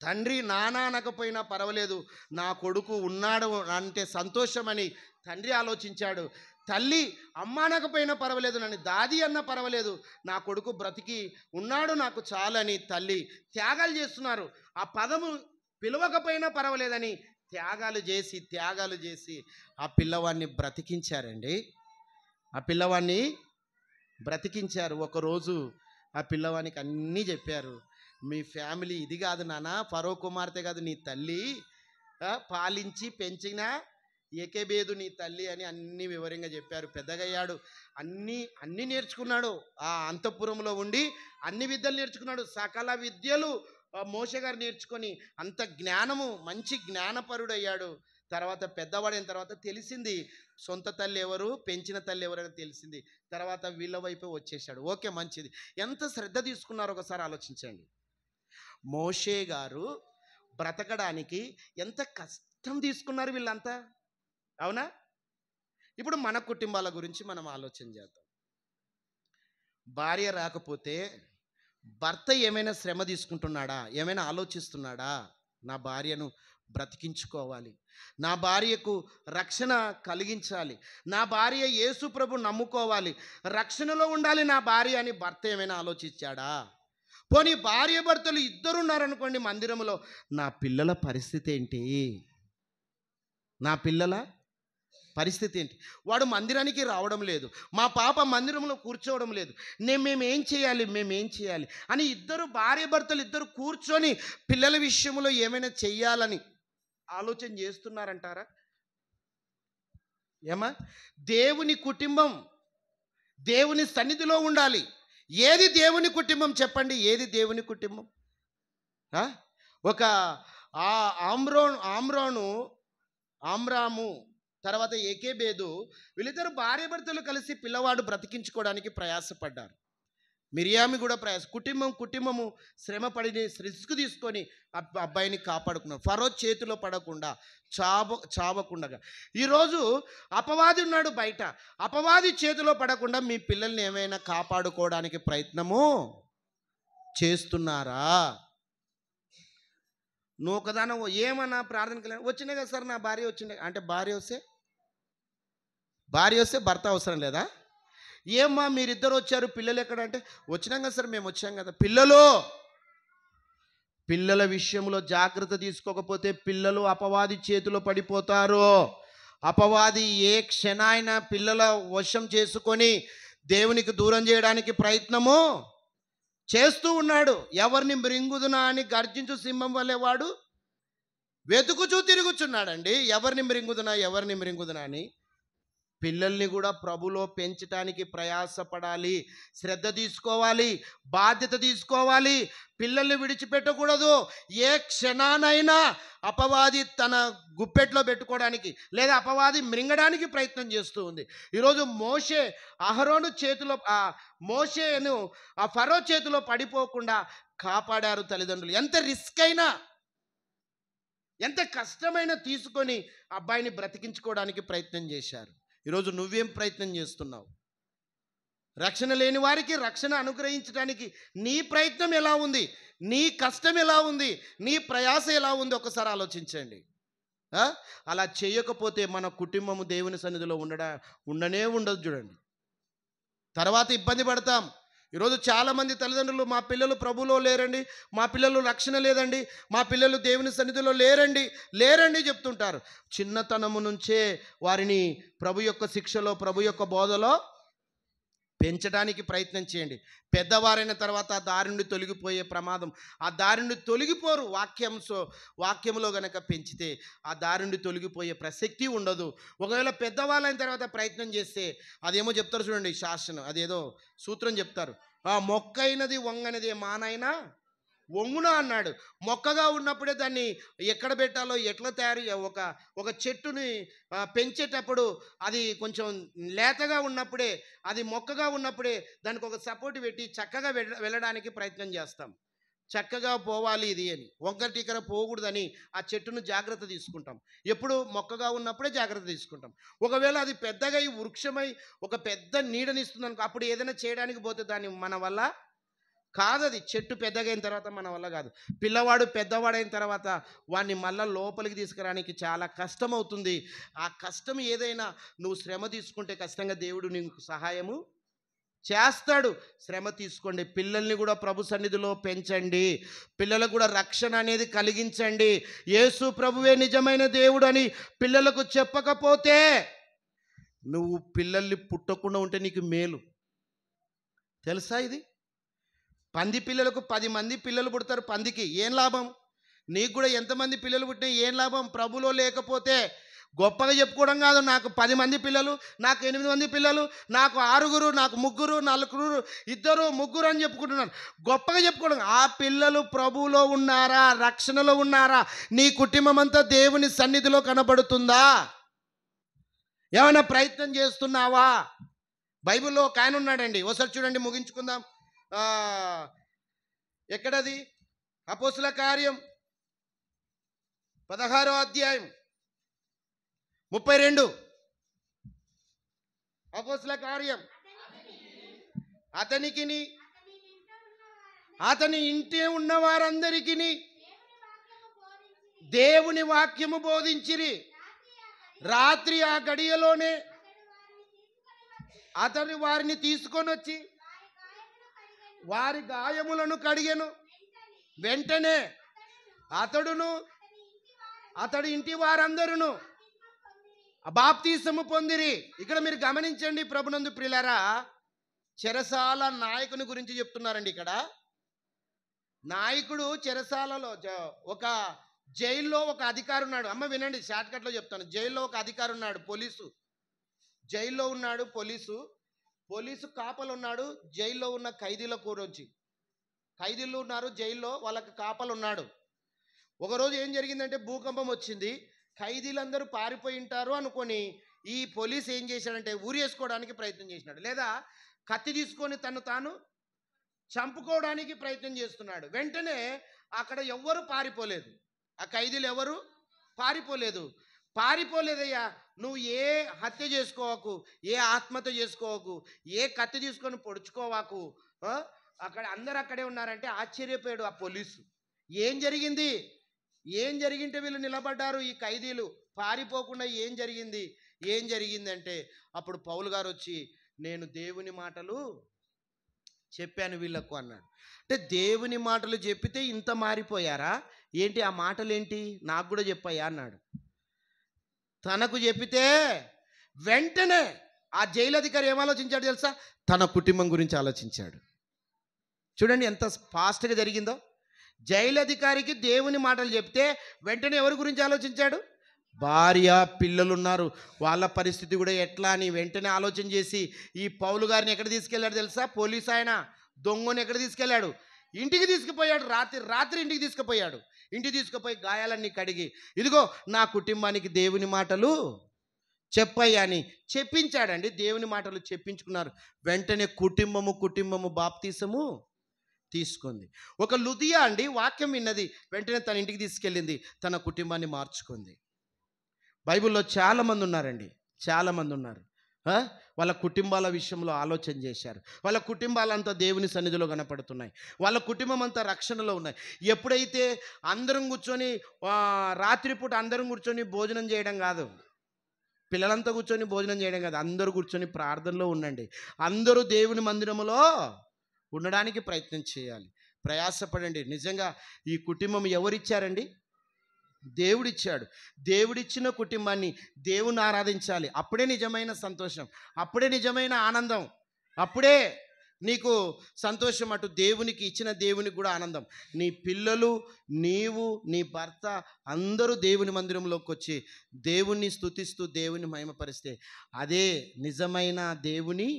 తండ్రి నాన్న అనకపోయినా పర్వాలేదు, నా కొడుకు ఉన్నాడు అంటే సంతోషమని తండ్రి ఆలోచించాడు. తల్లి అమ్మ అనకపోయినా పర్వాలేదు, నన్ను దాది అన్న పర్వాలేదు, నా కొడుకు బ్రతికి ఉన్నాడు నాకు చాలని తల్లి త్యాగాలు చేస్తున్నారు. ఆ పదము పిలవకపోయినా పర్వాలేదని త్యాగాలు చేసి ఆ పిల్లవాడిని బ్రతికించారండి. ఆ పిల్లవాడిని బ్రతికించారు. ఒకరోజు ఆ పిల్లవానికి అన్నీ చెప్పారు. మీ ఫ్యామిలీ ఇది కాదు నాన్న, ఫరో కుమార్తె కాదు నీ తల్లి, పాలించి పెంచిన ఏకేబేదు నీ తల్లి అని అన్నీ వివరంగా చెప్పారు. పెద్దగయ్యాడు, అన్నీ నేర్చుకున్నాడు. ఆ అంతఃపురంలో ఉండి అన్ని విద్యలు నేర్చుకున్నాడు. సకల విద్యలు మోషే గారు నేర్చుకొని అంత జ్ఞానము, మంచి జ్ఞానపరుడయ్యాడు. తర్వాత పెద్దవాడైన తర్వాత తెలిసింది సొంత తల్లి ఎవరు, పెంచిన తల్లి ఎవరైనా తెలిసింది. తర్వాత వీళ్ళ వైపే వచ్చేసాడు. ఓకే, మంచిది. ఎంత శ్రద్ధ తీసుకున్నారో ఒకసారి ఆలోచించండి. మోషే గారు బ్రతకడానికి ఎంత కష్టం తీసుకున్నారు వీళ్ళంతా, అవునా? ఇప్పుడు మన కుటుంబాల గురించి మనం ఆలోచన చేద్దాం. భార్య రాకపోతే భర్త ఏమైనా శ్రమ తీసుకుంటున్నాడా? ఏమైనా ఆలోచిస్తున్నాడా? నా భార్యను బ్రతికించుకోవాలి, నా భార్యకు రక్షణ కలిగించాలి, నా భార్య యేసు ప్రభు నమ్ముకోవాలి, రక్షణలో ఉండాలి నా భార్య అని భర్త ఏమైనా ఆలోచించాడా? పోనీ భార్య భర్తలు ఇద్దరు ఉన్నారనుకోండి మందిరంలో, నా పిల్లల పరిస్థితి ఏంటి? నా పిల్లల పరిస్థితి ఏంటి? వాడు మందిరానికి రావడం లేదు, మా పాప మందిరంలో కూర్చోవడం లేదు, మేమేం చేయాలి అని ఇద్దరు భార్య భర్తలు ఇద్దరు కూర్చొని పిల్లల విషయంలో ఏమైనా చెయ్యాలని ఆలోచన చేస్తున్నారంటారా? ఏమా? దేవుని కుటుంబం దేవుని సన్నిధిలో ఉండాలి. ఏది దేవుని కుటుంబం చెప్పండి? ఏది దేవుని కుటుంబం? ఒక ఆమ్రాము తర్వాత ఏకేబేదు వీళ్ళిద్దరు భార్య భర్తలు కలిసి పిల్లవాడు బ్రతికించుకోవడానికి ప్రయాసపడ్డారు. మిరియామి కూడా కుటుంబము శ్రమపడి రిస్క్ తీసుకొని అబ్బాయిని కాపాడుకున్నారు. ఫరో చేతిలో పడకుండా చావకుండా. ఈరోజు అపవాది ఉన్నాడు బయట, అపవాది చేతిలో పడకుండా మీ పిల్లల్ని ఏమైనా కాపాడుకోవడానికి ప్రయత్నము చేస్తున్నారా? నువ్వు ఒకదాన ఏమన్నా ప్రార్థనకి వచ్చినా కదా సార్, నా భార్య వచ్చిండే అంటే భార్య వస్తే భర్త అవసరం లేదా? ఏమ్మా మీరిద్దరు వచ్చారు, పిల్లలు ఎక్కడ అంటే వచ్చినాం కదా సార్, మేము వచ్చాం కదా. పిల్లల విషయంలో జాగ్రత్త తీసుకోకపోతే పిల్లలు అపవాది చేతిలో పడిపోతారు. అపవాది ఏ క్షణాయినా పిల్లల వశం చేసుకొని దేవునికి దూరం చేయడానికి ప్రయత్నము చేస్తూ ఉన్నాడు. ఎవరిని మృంగుదునా అని గర్జించు సింహం వల్లే వాడు వెతుకుచూ తిరుగుచున్నాడండి. ఎవరిని మృంగుదునా అని. పిల్లల్ని కూడా ప్రభులో పెంచడానికి ప్రయాసపడాలి, శ్రద్ధ తీసుకోవాలి, బాధ్యత తీసుకోవాలి. పిల్లల్ని విడిచిపెట్టకూడదు. ఏ క్షణానైనా అపవాది తన గుప్పెట్లో పెట్టుకోవడానికి లేదా అపవాది మృంగడానికి ప్రయత్నం చేస్తూ ఉంది. ఈరోజు మోషేను ఆ ఫరో చేతిలో పడిపోకుండా కాపాడారు తల్లిదండ్రులు. ఎంత రిస్క్ అయినా ఎంత కష్టమైనా తీసుకొని అబ్బాయిని బ్రతికించుకోవడానికి ప్రయత్నం చేశారు. ఈరోజు నువ్వేం ప్రయత్నం చేస్తున్నావు? రక్షణ లేని వారికి రక్షణ అనుగ్రహించడానికి నీ ప్రయత్నం ఎలా ఉంది? నీ కష్టం ఎలా ఉంది? నీ ప్రయాస ఎలా ఉంది? ఒకసారి ఆలోచించండి. అలా చేయకపోతే మన కుటుంబము దేవుని సన్నిధిలో ఉండనే ఉండదు. చూడండి, తర్వాత ఇబ్బంది పడతాం. ఈరోజు చాలామంది తల్లిదండ్రులు మా పిల్లలు ప్రభులో లేరండి, మా పిల్లలు రక్షణ లేదండి, మా పిల్లలు దేవుని సన్నిధిలో లేరండి చెప్తుంటారు. చిన్నతనము నుంచే వారిని ప్రభు యొక్క శిక్షలో, ప్రభు యొక్క బోధలో పెంచడానికి ప్రయత్నం చేయండి. పెద్దవారైన తర్వాత ఆ దారి నుండి తొలగిపోయే ప్రమాదం, ఆ దారి నుండి తొలగిపోరు. వాక్యంలో గనక పెంచితే ఆ దారి నుండి తొలగిపోయే ప్రసక్తి ఉండదు. ఒకవేళ పెద్దవాళ్ళైన తర్వాత ప్రయత్నం చేస్తే అదేమో చెప్తారు చూడండి, శాసనం అదేదో సూత్రం చెప్తారు, ఆ మొక్కైనది వంగనది మానైనా వంగున అన్నాడు. మొక్కగా ఉన్నప్పుడే దాన్ని ఎక్కడ పెట్టాలో, ఎట్లా ఒక చెట్టుని పెంచేటప్పుడు అది కొంచెం లేతగా ఉన్నప్పుడే, అది మొక్కగా ఉన్నప్పుడే దానికి ఒక సపోర్ట్ పెట్టి చక్కగా వెళ్ళడానికి ప్రయత్నం చేస్తాం. చక్కగా పోవాలి ఇది అని, వంకర టీకర పోకూడదని ఆ చెట్టును జాగ్రత్త తీసుకుంటాం. ఎప్పుడు మొక్కగా ఉన్నప్పుడే జాగ్రత్త తీసుకుంటాం. ఒకవేళ అది పెద్దగా ఈ వృక్షమై ఒక పెద్ద నీడనిస్తుంది అనుకో, అప్పుడు ఏదైనా చేయడానికి పోతే దాన్ని మన వల్ల కాదు. అది చెట్టు పెద్దగా అయిన తర్వాత మన వల్ల కాదు. పిల్లవాడు పెద్దవాడైన తర్వాత వాడిని మళ్ళీ లోపలికి తీసుకురావడానికి చాలా కష్టం అవుతుంది. ఆ కష్టం ఏదైనా నువ్వు శ్రమ తీసుకుంటే ఖచ్చితంగా దేవుడు నీకు సహాయము చేస్తాడు. శ్రమ తీసుకోండి. పిల్లల్ని కూడా ప్రభు సన్నిధిలో పెంచండి. పిల్లలకు కూడా రక్షణ అనేది కలిగించండి. యేసు ప్రభువే నిజమైన దేవుడు అని పిల్లలకు చెప్పకపోతే, నువ్వు పిల్లల్ని పుట్టకుండా ఉంటే నీకు మేలు. తెలుసా ఇది? పంది పిల్లలకు 10 మంది పిల్లలు పుడతారు. పందికి ఏం లాభం? నీకు కూడా ఎంతమంది పిల్లలు పుట్టినా ఏం లాభం? ప్రభులో లేకపోతే గొప్పగా చెప్పుకోవడం కాదు, నాకు 10 మంది పిల్లలు, నాకు 8 మంది పిల్లలు, నాకు 6, నాకు 3, 4, 2, 3 అని చెప్పుకుంటున్నాను. గొప్పగా చెప్పుకోవడం. ఆ పిల్లలు ప్రభువులో ఉన్నారా? రక్షణలో ఉన్నారా? నీ కుటుంబం అంతా దేవుని సన్నిధిలో కనబడుతుందా? ఏమైనా ప్రయత్నం చేస్తున్నావా? బైబిల్లో ఒక ఆయన ఉన్నాడండి, ఒకసారి చూడండి, ముగించుకుందాం. ఎక్కడది? అపోస్తుల కార్యం 16వ అధ్యాయం 32. అపోస్తుల కార్యం. అతని ఇంటి ఉన్న వారందరికీ దేవుని వాక్యము బోధించిరి. రాత్రి ఆ గడియలోనే అతని వారిని తీసుకొని వచ్చి వారి గాయములను కడిగెను. వెంటనే అతడును అతడి ఇంటి వారందరూ బాప్తీసము పొందిరి. ఇక్కడ మీరు గమనించండి ప్రభునందు ప్రియులారా, చెరసాల నాయకుని గురించి చెప్తున్నారండి. ఇక్కడ నాయకుడు చెరసాలలో ఒక జైల్లో ఒక అధికారి ఉన్నాడు. అమ్మ వినండి, షార్ట్కట్లో చెప్తాను. జైల్లో ఒక అధికారి ఉన్నాడు, పోలీసు. జైల్లో ఉన్నాడు పోలీసు కాపలు ఉన్నాడు. జైల్లో ఉన్న ఖైదీల గురించి, ఖైదీలు ఉన్నారు జైల్లో, వాళ్ళకి కాపలు ఉన్నాడు. ఒకరోజు ఏం జరిగిందంటే భూకంపం వచ్చింది. ఖైదీలందరూ పారిపోయి ఉంటారు అనుకొని ఈ పోలీస్ ఏం చేశాడంటే ఊరేసుకోవడానికి ప్రయత్నం చేసినాడు, లేదా కత్తి తీసుకొని తను తాను చంపుకోవడానికి ప్రయత్నం చేస్తున్నాడు. వెంటనే అక్కడ ఎవ్వరు పారిపోలేదు, ఆ ఖైదీలు ఎవరు పారిపోలేదయ్యా. నువ్వు ఏ హత్య చేసుకోవకు, ఏ ఆత్మహత్య చేసుకోవకు, ఏ కత్తి తీసుకొని పొడుచుకోవాకు, అక్కడ అందరు అక్కడే ఉన్నారంటే ఆశ్చర్యపోయాడు ఆ పోలీసు. ఏం జరిగింటే వీళ్ళు నిలబడ్డారు ఈ ఖైదీలు పారిపోకుండా? ఏం జరిగిందంటే అప్పుడు పౌలు గారు వచ్చి, నేను దేవుని మాటలు చెప్పాను వీళ్ళకు అన్నాడు. అంటే దేవుని మాటలు చెప్పితే ఇంత మారిపోయారా ఏంటి? ఆ మాటలు ఏంటి? నాకు కూడా చెప్పయ్యా అన్నాడు. తనకు చెప్పితే వెంటనే ఆ జైలు అధికారి ఏం ఆలోచించాడు తెలుసా? తన కుటుంబం గురించి ఆలోచించాడు. చూడండి ఎంత ఫాస్ట్గా జరిగిందో. జైలు అధికారికి దేవుని మాటలు చెప్తే వెంటనే ఎవరి గురించి ఆలోచించాడు? భార్య పిల్లలు ఉన్నారు, వాళ్ళ పరిస్థితి కూడా ఎట్లా అని వెంటనే ఆలోచన చేసి ఈ పౌలు గారిని ఎక్కడ తీసుకెళ్ళాడు తెలుసా? పోలీసు ఆయన దొంగని ఎక్కడ తీసుకెళ్ళాడు? ఇంటికి తీసుకుపోయాడు. రాత్రి ఇంటికి తీసుకుపోయాడు. ఇంటికి తీసుకుపోయి గాయాలన్నీ కడిగి, ఇదిగో నా కుటుంబానికి దేవుని మాటలు చెప్పయ్యా అని చెప్పించాడండి. దేవుని మాటలు చెప్పించుకున్నారు. వెంటనే కుటుంబము బాప్తీసము తీసుకుంది. ఒక లుదియా అండి వాక్యం విన్నది, వెంటనే తన ఇంటికి తీసుకెళ్ళింది, తన కుటుంబాన్ని మార్చుకుంది. బైబిల్లో చాలామంది ఉన్నారండి, చాలామంది ఉన్నారు. వాళ్ళ కుటుంబాల విషయంలో ఆలోచన చేశారు. వాళ్ళ కుటుంబాలంతా దేవుని సన్నిధిలో కనపడుతున్నాయి. వాళ్ళ కుటుంబం అంతా రక్షణలో ఉన్నాయి. ఎప్పుడైతే అందరం కూర్చొని రాత్రిపూట అందరం కూర్చొని భోజనం చేయడం కాదు, పిల్లలంతా కూర్చొని భోజనం చేయడం కాదు, అందరూ కూర్చొని ప్రార్థనలో ఉండండి. అందరూ దేవుని మందిరములో ఉండడానికి ప్రయత్నం చేయాలి, ప్రయాసపడండి. నిజంగా ఈ కుటుంబం ఎవరిచ్చారండి? దేవుడిచ్చాడు. దేవుడిచ్చిన కుటుంబాన్ని దేవుని ఆరాధించాలి. అప్పుడే నిజమైన సంతోషం, అప్పుడే నిజమైన ఆనందం. అప్పుడే నీకు సంతోషం, అటు దేవునికి ఇచ్చిన దేవునికి కూడా ఆనందం. నీ పిల్లలు, నీవు, నీ భర్త అందరూ దేవుని మందిరంలోకి వచ్చి దేవుణ్ణి స్తుతిస్తూ దేవుని మహిమపరిస్తే అదే నిజమైన దేవుని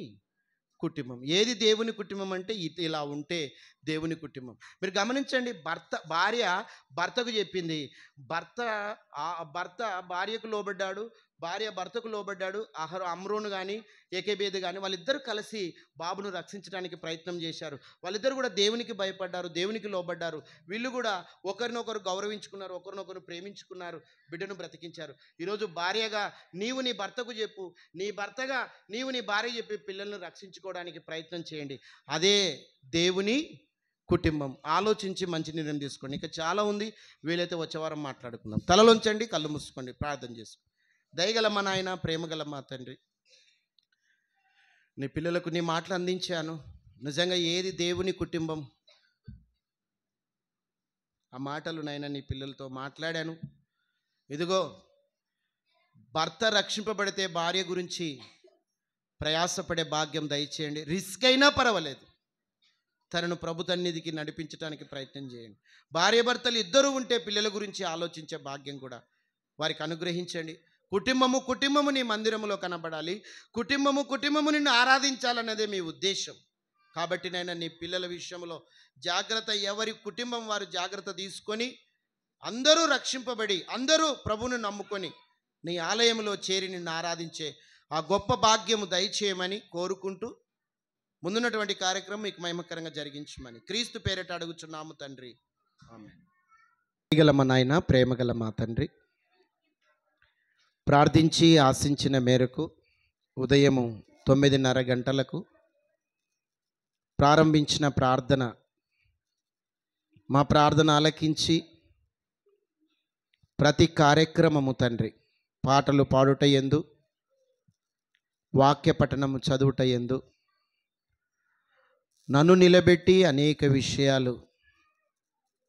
కుటుంబం. ఏది దేవుని కుటుంబం అంటే ఇలా ఉంటే దేవుని కుటుంబం. మీరు గమనించండి, భార్య భర్తకు చెప్పింది, భర్త భార్యకు లోబడ్డాడు, భార్య భర్తకు లోబడ్డాడు. అమ్రోను కానీ ఏకేబేదు కానీ వాళ్ళిద్దరూ కలిసి బాబును రక్షించడానికి ప్రయత్నం చేశారు. వాళ్ళిద్దరు కూడా దేవునికి భయపడ్డారు, దేవునికి లోబడ్డారు. వీళ్ళు కూడా ఒకరినొకరు గౌరవించుకున్నారు, ఒకరినొకరు ప్రేమించుకున్నారు, బిడ్డను బ్రతికించారు. ఈరోజు భార్యగా నీవు నీ భర్తకు చెప్పు, నీ భర్తగా నీవు నీ భార్య చెప్పి పిల్లల్ని రక్షించుకోవడానికి ప్రయత్నం చేయండి. అదే దేవుని కుటుంబం. ఆలోచించి మంచి నిర్ణయం తీసుకోండి. ఇంకా చాలా ఉంది, వీలైతే వచ్చే వారం మాట్లాడుకుందాం. తలలోంచండి, కళ్ళు మూసుకోండి, ప్రార్థన చేసుకోండి. దయగల మా నాయన, ప్రేమగల మా తండ్రి, నీ పిల్లలకు నీ మాటలు అందించాను. నిజంగా ఏది దేవుని కుటుంబం, ఆ మాటలు నాయన నీ పిల్లలతో మాట్లాడాను. ఇదిగో భర్త రక్షింపబడితే భార్య గురించి ప్రయాసపడే భాగ్యం దయచేయండి. రిస్క్ అయినా పర్వాలేదు, తనను ప్రభు సన్నిధికి నడిపించడానికి ప్రయత్నం చేయండి. భార్య భర్తలు ఇద్దరు ఉంటే పిల్లల గురించి ఆలోచించే భాగ్యం కూడా వారికి అనుగ్రహించండి. కుటుంబము నీ మందిరములో కనబడాలి, కుటుంబము నిన్ను ఆరాధించాలన్నదే మీ ఉద్దేశం. కాబట్టి నైనా నీ పిల్లల విషయంలో జాగ్రత్త, ఎవరి కుటుంబం వారు జాగ్రత్త తీసుకొని అందరూ రక్షింపబడి అందరూ ప్రభువును నమ్ముకొని నీ ఆలయంలో చేరి నిన్ను ఆరాధించే ఆ గొప్ప భాగ్యము దయచేయమని కోరుకుంటూ ముందున్నటువంటి కార్యక్రమం మీకు మహిమకరంగా జరిగించమని క్రీస్తు పేరిట అడుగుచున్నాము తండ్రి, ఆమేన్. గల మా నాయన, ప్రేమగల మా తండ్రి, ప్రార్థించి ఆశించిన మేరకు ఉదయము 9:30 గంటలకు ప్రారంభించిన ప్రార్థన, మా ప్రార్థన ఆలకించి ప్రతి కార్యక్రమము తండ్రి, పాటలు పాడుట యందు, వాక్య పఠనము చదువుట యందు నన్ను నిలబెట్టి అనేక విషయాలు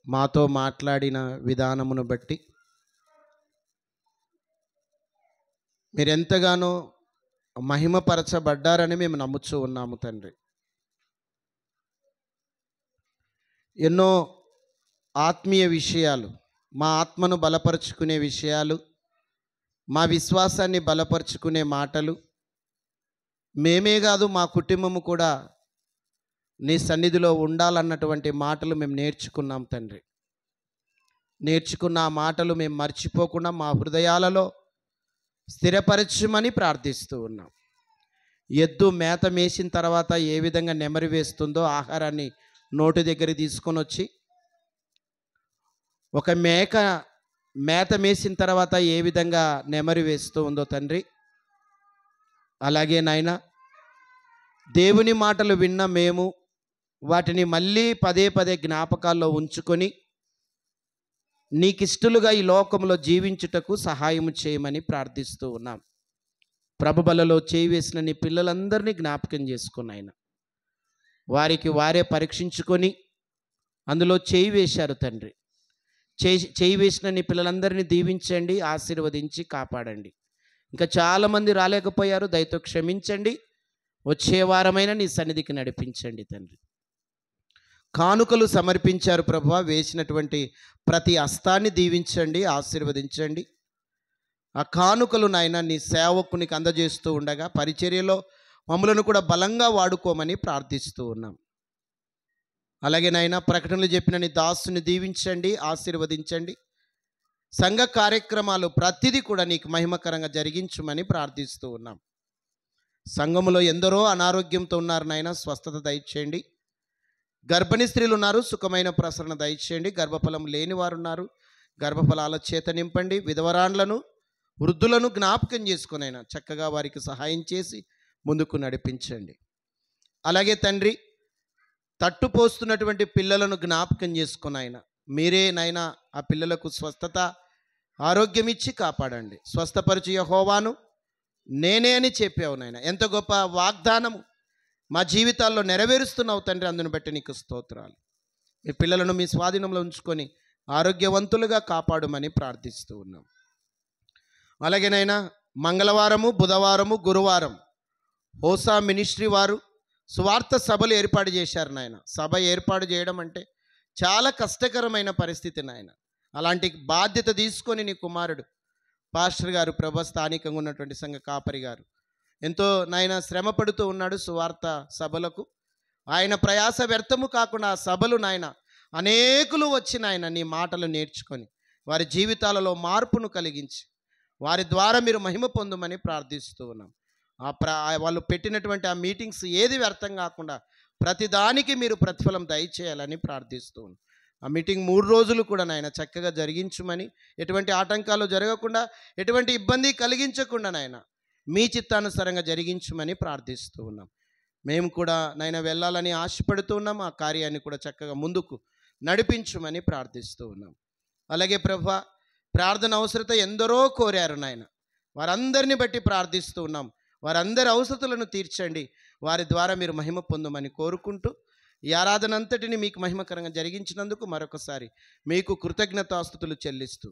మాతో మాట్లాడిన విధానమును బట్టి మీరెంతగానో మహిమపరచబడ్డారని మేము నమ్ముచూ ఉన్నాము తండ్రి. ఎన్నో ఆత్మీయ విషయాలు, మా ఆత్మను బలపరుచుకునే విషయాలు, మా విశ్వాసాన్ని బలపరుచుకునే మాటలు, మేమే కాదు మా కుటుంబము కూడా నీ సన్నిధిలో ఉండాలన్నటువంటి మాటలు మేము నేర్చుకున్నాం తండ్రి. నేర్చుకున్న ఆ మాటలు మేము మర్చిపోకుండా మా హృదయాలలో స్థిరపరచమని ప్రార్థిస్తూ ఉన్నాం. ఎద్దు మేత మేసిన తర్వాత ఏ విధంగా నెమరి వేస్తుందో, ఆహారాన్ని నోటి దగ్గర తీసుకొని వచ్చి, ఒక మేక మేత మేసిన తర్వాత ఏ విధంగా నెమరి వేస్తూ ఉందో తండ్రి, అలాగే నాయన దేవుని మాటలు విన్న మేము వాటిని మళ్ళీ పదే పదే జ్ఞాపకాల్లో ఉంచుకొని నీకిష్టలుగా ఈ లోకంలో జీవించుటకు సహాయం చేయమని ప్రార్థిస్తూ ఉన్నాం. ప్రభుబలలో చేయి వేసిన నీ పిల్లలందరినీ జ్ఞాపకం చేసుకుని ఆయన వారికి వారే పరీక్షించుకొని అందులో చేయి వేశారు తండ్రి. చేయి వేసిన నీ పిల్లలందరినీ దీవించండి, ఆశీర్వదించి కాపాడండి. ఇంకా చాలామంది రాలేకపోయారు, దయతో క్షమించండి. వచ్చే వారమైనా నీ సన్నిధికి నడిపించండి తండ్రి. కానుకలు సమర్పించారు ప్రభువా, వేసినటువంటి ప్రతి హస్తాన్ని దీవించండి, ఆశీర్వదించండి. ఆ కానుకలు నాయన నీ సేవకునికి అందజేస్తూ ఉండగా పరిచర్యలో మమ్మలను కూడా బలంగా వాడుకోమని ప్రార్థిస్తూ ఉన్నాం. అలాగే నాయన ప్రకటనలు చెప్పిన నీ దాసుని దీవించండి, ఆశీర్వదించండి. సంఘ కార్యక్రమాలు ప్రతిదీ కూడా నీకు మహిమకరంగా జరిగించమని ప్రార్థిస్తూ ఉన్నాం. సంఘములో ఎందరో అనారోగ్యంతో ఉన్నారు నాయన, స్వస్థత దయచేయండి. గర్భిణీ స్త్రీలు ఉన్నారు, సుఖమైన ప్రసరణ దయచేయండి. గర్భఫలం లేని వారు ఉన్నారు, గర్భఫలాల చేత నింపండి. విధవరాండ్లను, వృద్ధులను జ్ఞాపకం చేసుకునైనా చక్కగా వారికి సహాయం చేసి ముందుకు నడిపించండి. అలాగే తండ్రి, తట్టుపోస్తున్నటువంటి పిల్లలను జ్ఞాపకం చేసుకునైనా మీరే నైనా ఆ పిల్లలకు స్వస్థత, ఆరోగ్యం ఇచ్చి కాపాడండి. స్వస్థపరిచి యెహోవాను నేనే అని చెప్పావు నాయన. ఎంత గొప్ప వాగ్దానము మా జీవితాల్లో నెరవేరుస్తున్నావు తండ్రి, అందును బట్టి నీకు స్తోత్రాలు. మీ పిల్లలను మీ స్వాధీనంలో ఉంచుకొని ఆరోగ్యవంతులుగా కాపాడమని ప్రార్థిస్తూ ఉన్నాం. అలాగేనైనా మంగళవారము, బుధవారము, గురువారం హోసా మినిస్ట్రీ వారు సువార్త సభలు ఏర్పాటు చేశారు నాయన. సభ ఏర్పాటు చేయడం అంటే చాలా కష్టకరమైన పరిస్థితి నాయన. అలాంటి బాధ్యత తీసుకొని నీ కుమారుడు పాస్టర్ గారు, ప్రభ స్థానికంగా ఉన్నటువంటి సంఘ కాపరి గారు ఎంతో నాయన శ్రమ పడుతూ ఉన్నాడు సువార్త సభలకు. ఆయన ప్రయాస వ్యర్థము కాకుండా ఆ సభలు నాయన అనేకులు వచ్చి నాయన నీ మాటలు నేర్చుకొని వారి జీవితాలలో మార్పును కలిగించి వారి ద్వారా మీరు మహిమ పొందమని ప్రార్థిస్తూ ఉన్నాం. వాళ్ళు పెట్టినటువంటి ఆ మీటింగ్స్ ఏది వ్యర్థం కాకుండా ప్రతిదానికి మీరు ప్రతిఫలం దయచేయాలని ప్రార్థిస్తూ ఉన్నాం. ఆ మీటింగ్ 3 రోజులు కూడా నాయన చక్కగా జరిగించమని, ఎటువంటి ఆటంకాలు జరగకుండా, ఎటువంటి ఇబ్బంది కలిగించకుండా నాయన మీ చిత్తానుసారంగా జరిగించమని ప్రార్థిస్తూ ఉన్నాం. మేము కూడా నాయన వెళ్ళాలని ఆశపడుతూ ఉన్నాం. ఆ కార్యాన్ని కూడా చక్కగా ముందుకు నడిపించమని ప్రార్థిస్తూ ఉన్నాం. అలాగే ప్రభా, ప్రార్థన అవసరత ఎందరో కోరారు నాయన, వారందరిని బట్టి ప్రార్థిస్తూ ఉన్నాం. వారందరి అవసరతలను తీర్చండి, వారి ద్వారా మీరు మహిమ పొందమని కోరుకుంటూ ఈ ఆరాధన అంతటిని మీకు మహిమకరంగా జరిగించినందుకు మరొకసారి మీకు కృతజ్ఞతాస్తుతులు చెల్లిస్తూ,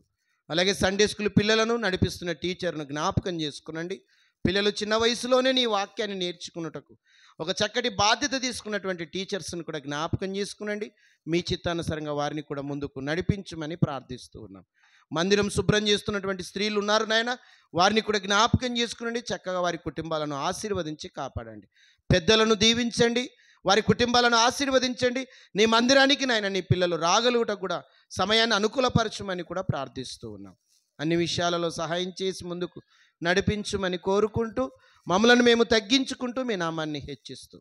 అలాగే సండే స్కూల్ పిల్లలను నడిపిస్తున్న టీచర్ను జ్ఞాపకం చేసుకునండి. పిల్లలు చిన్న వయసులోనే నీ వాక్యాన్ని నేర్చుకున్నటకు ఒక చక్కటి బాధ్యత తీసుకున్నటువంటి టీచర్స్ని కూడా జ్ఞాపకం చేసుకునండి. మీ చిత్తానుసారంగా వారిని కూడా ముందుకు నడిపించమని ప్రార్థిస్తూ ఉన్నాం. మందిరం శుభ్రం చేస్తున్నటువంటి స్త్రీలు ఉన్నారు నాయన, వారిని కూడా జ్ఞాపకం చేసుకునండి. చక్కగా వారి కుటుంబాలను ఆశీర్వదించి కాపాడండి. పెద్దలను దీవించండి, వారి కుటుంబాలను ఆశీర్వదించండి. నీ మందిరానికి నాయన నీ పిల్లలు రాగలుగుట కూడా సమయాన్ని అనుకూలపరచమని కూడా ప్రార్థిస్తూ ఉన్నాం. అన్ని విషయాలలో సహాయం చేసి ముందుకు నడిపించమని కోరుకుంటూ, మమ్మలను మేము తగ్గించుకుంటూ మీ నామాన్ని హెచ్చిస్తూ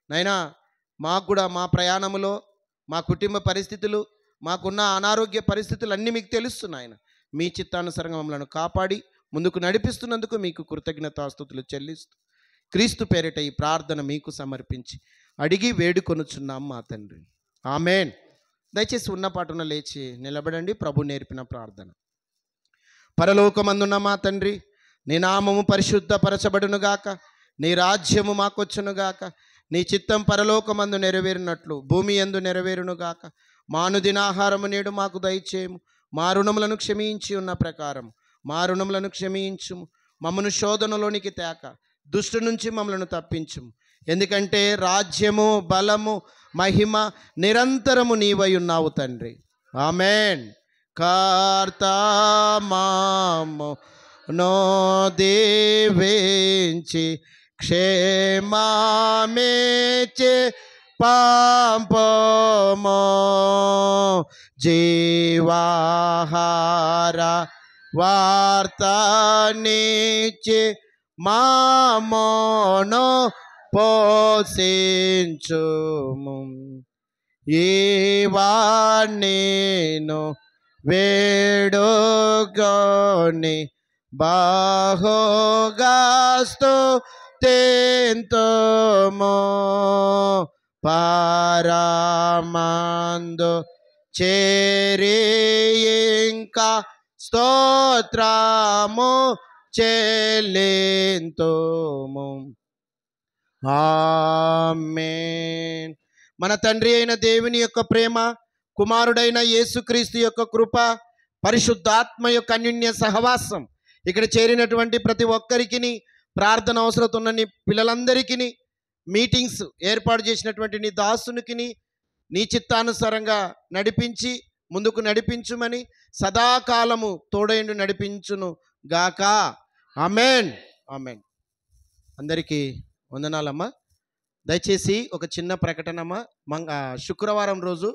నాయనా, మాకు కూడా మా ప్రయాణములో మా కుటుంబ పరిస్థితులు, మాకున్న అనారోగ్య పరిస్థితులు అన్నీ మీకు తెలుస్తున్నాయన. మీ చిత్తానుసారంగా మమ్మల్ని కాపాడి ముందుకు నడిపిస్తున్నందుకు మీకు కృతజ్ఞతాస్తుతులు చెల్లిస్తూ క్రీస్తు పేరిట ఈ ప్రార్థన మీకు సమర్పించి అడిగి వేడుకొనుచున్నాం మా తండ్రి. ఆమెన్. దయచేసి ఉన్న పాటున లేచి నిలబడండి. ప్రభు నేర్పిన ప్రార్థన. పరలోకమందున్న మా తండ్రి, నీ నామము పరిశుద్ధపరచబడునుగాక, నీ రాజ్యము మాకొచ్చునుగాక, నీ చిత్తం పరలోకమందు నెరవేరినట్లు భూమి యందు నెరవేరునుగాక. మా అనుదినాహారము నేడు మాకు దయచేయము. మా రుణములను క్షమించి ఉన్న ప్రకారం మా రుణములను క్షమించుము. మమ్మను శోధనలోనికి తేక దుష్టు నుంచి మమ్మలను తప్పించుము. ఎందుకంటే రాజ్యము, బలము, మహిమ నిరంతరము నీవై ఉన్నావు తండ్రి. ఆమెన్. కార్తమాము నో దీవించి క్షేమమేచే పాంపమో జీవాహార వార్తనిచ్చి మామోను పోషించుము. ఈవాణ్ణిను వేడుకొని బాహుగాస్తు తెంతుము. పరమందు చేరి ఇంకా స్తోత్రము చెల్లింతుము. ఆమేన్. మన తండ్రి అయిన దేవుని యొక్క ప్రేమ, కుమారుడైన యేసుక్రీస్తు యొక్క కృప, పరిశుద్ధాత్మ యొక్క అన్యోన్య సహవాసం ఇక్కడ చేరినటువంటి ప్రతి ఒక్కరికి, ప్రార్థన అవసరం ఉన్న నీ పిల్లలందరికీ, మీటింగ్స్ ఏర్పాటు చేసినటువంటి నీ దాసునికి నీ చిత్తానుసారంగా నడిపించి ముందుకు నడిపించుమని సదాకాలము తోడైండు నడిపించును గాక. ఆమెన్. ఆమెన్. అందరికీ వందనాలమ్మా. దయచేసి ఒక చిన్న ప్రకటనమ్మా. శుక్రవారం రోజు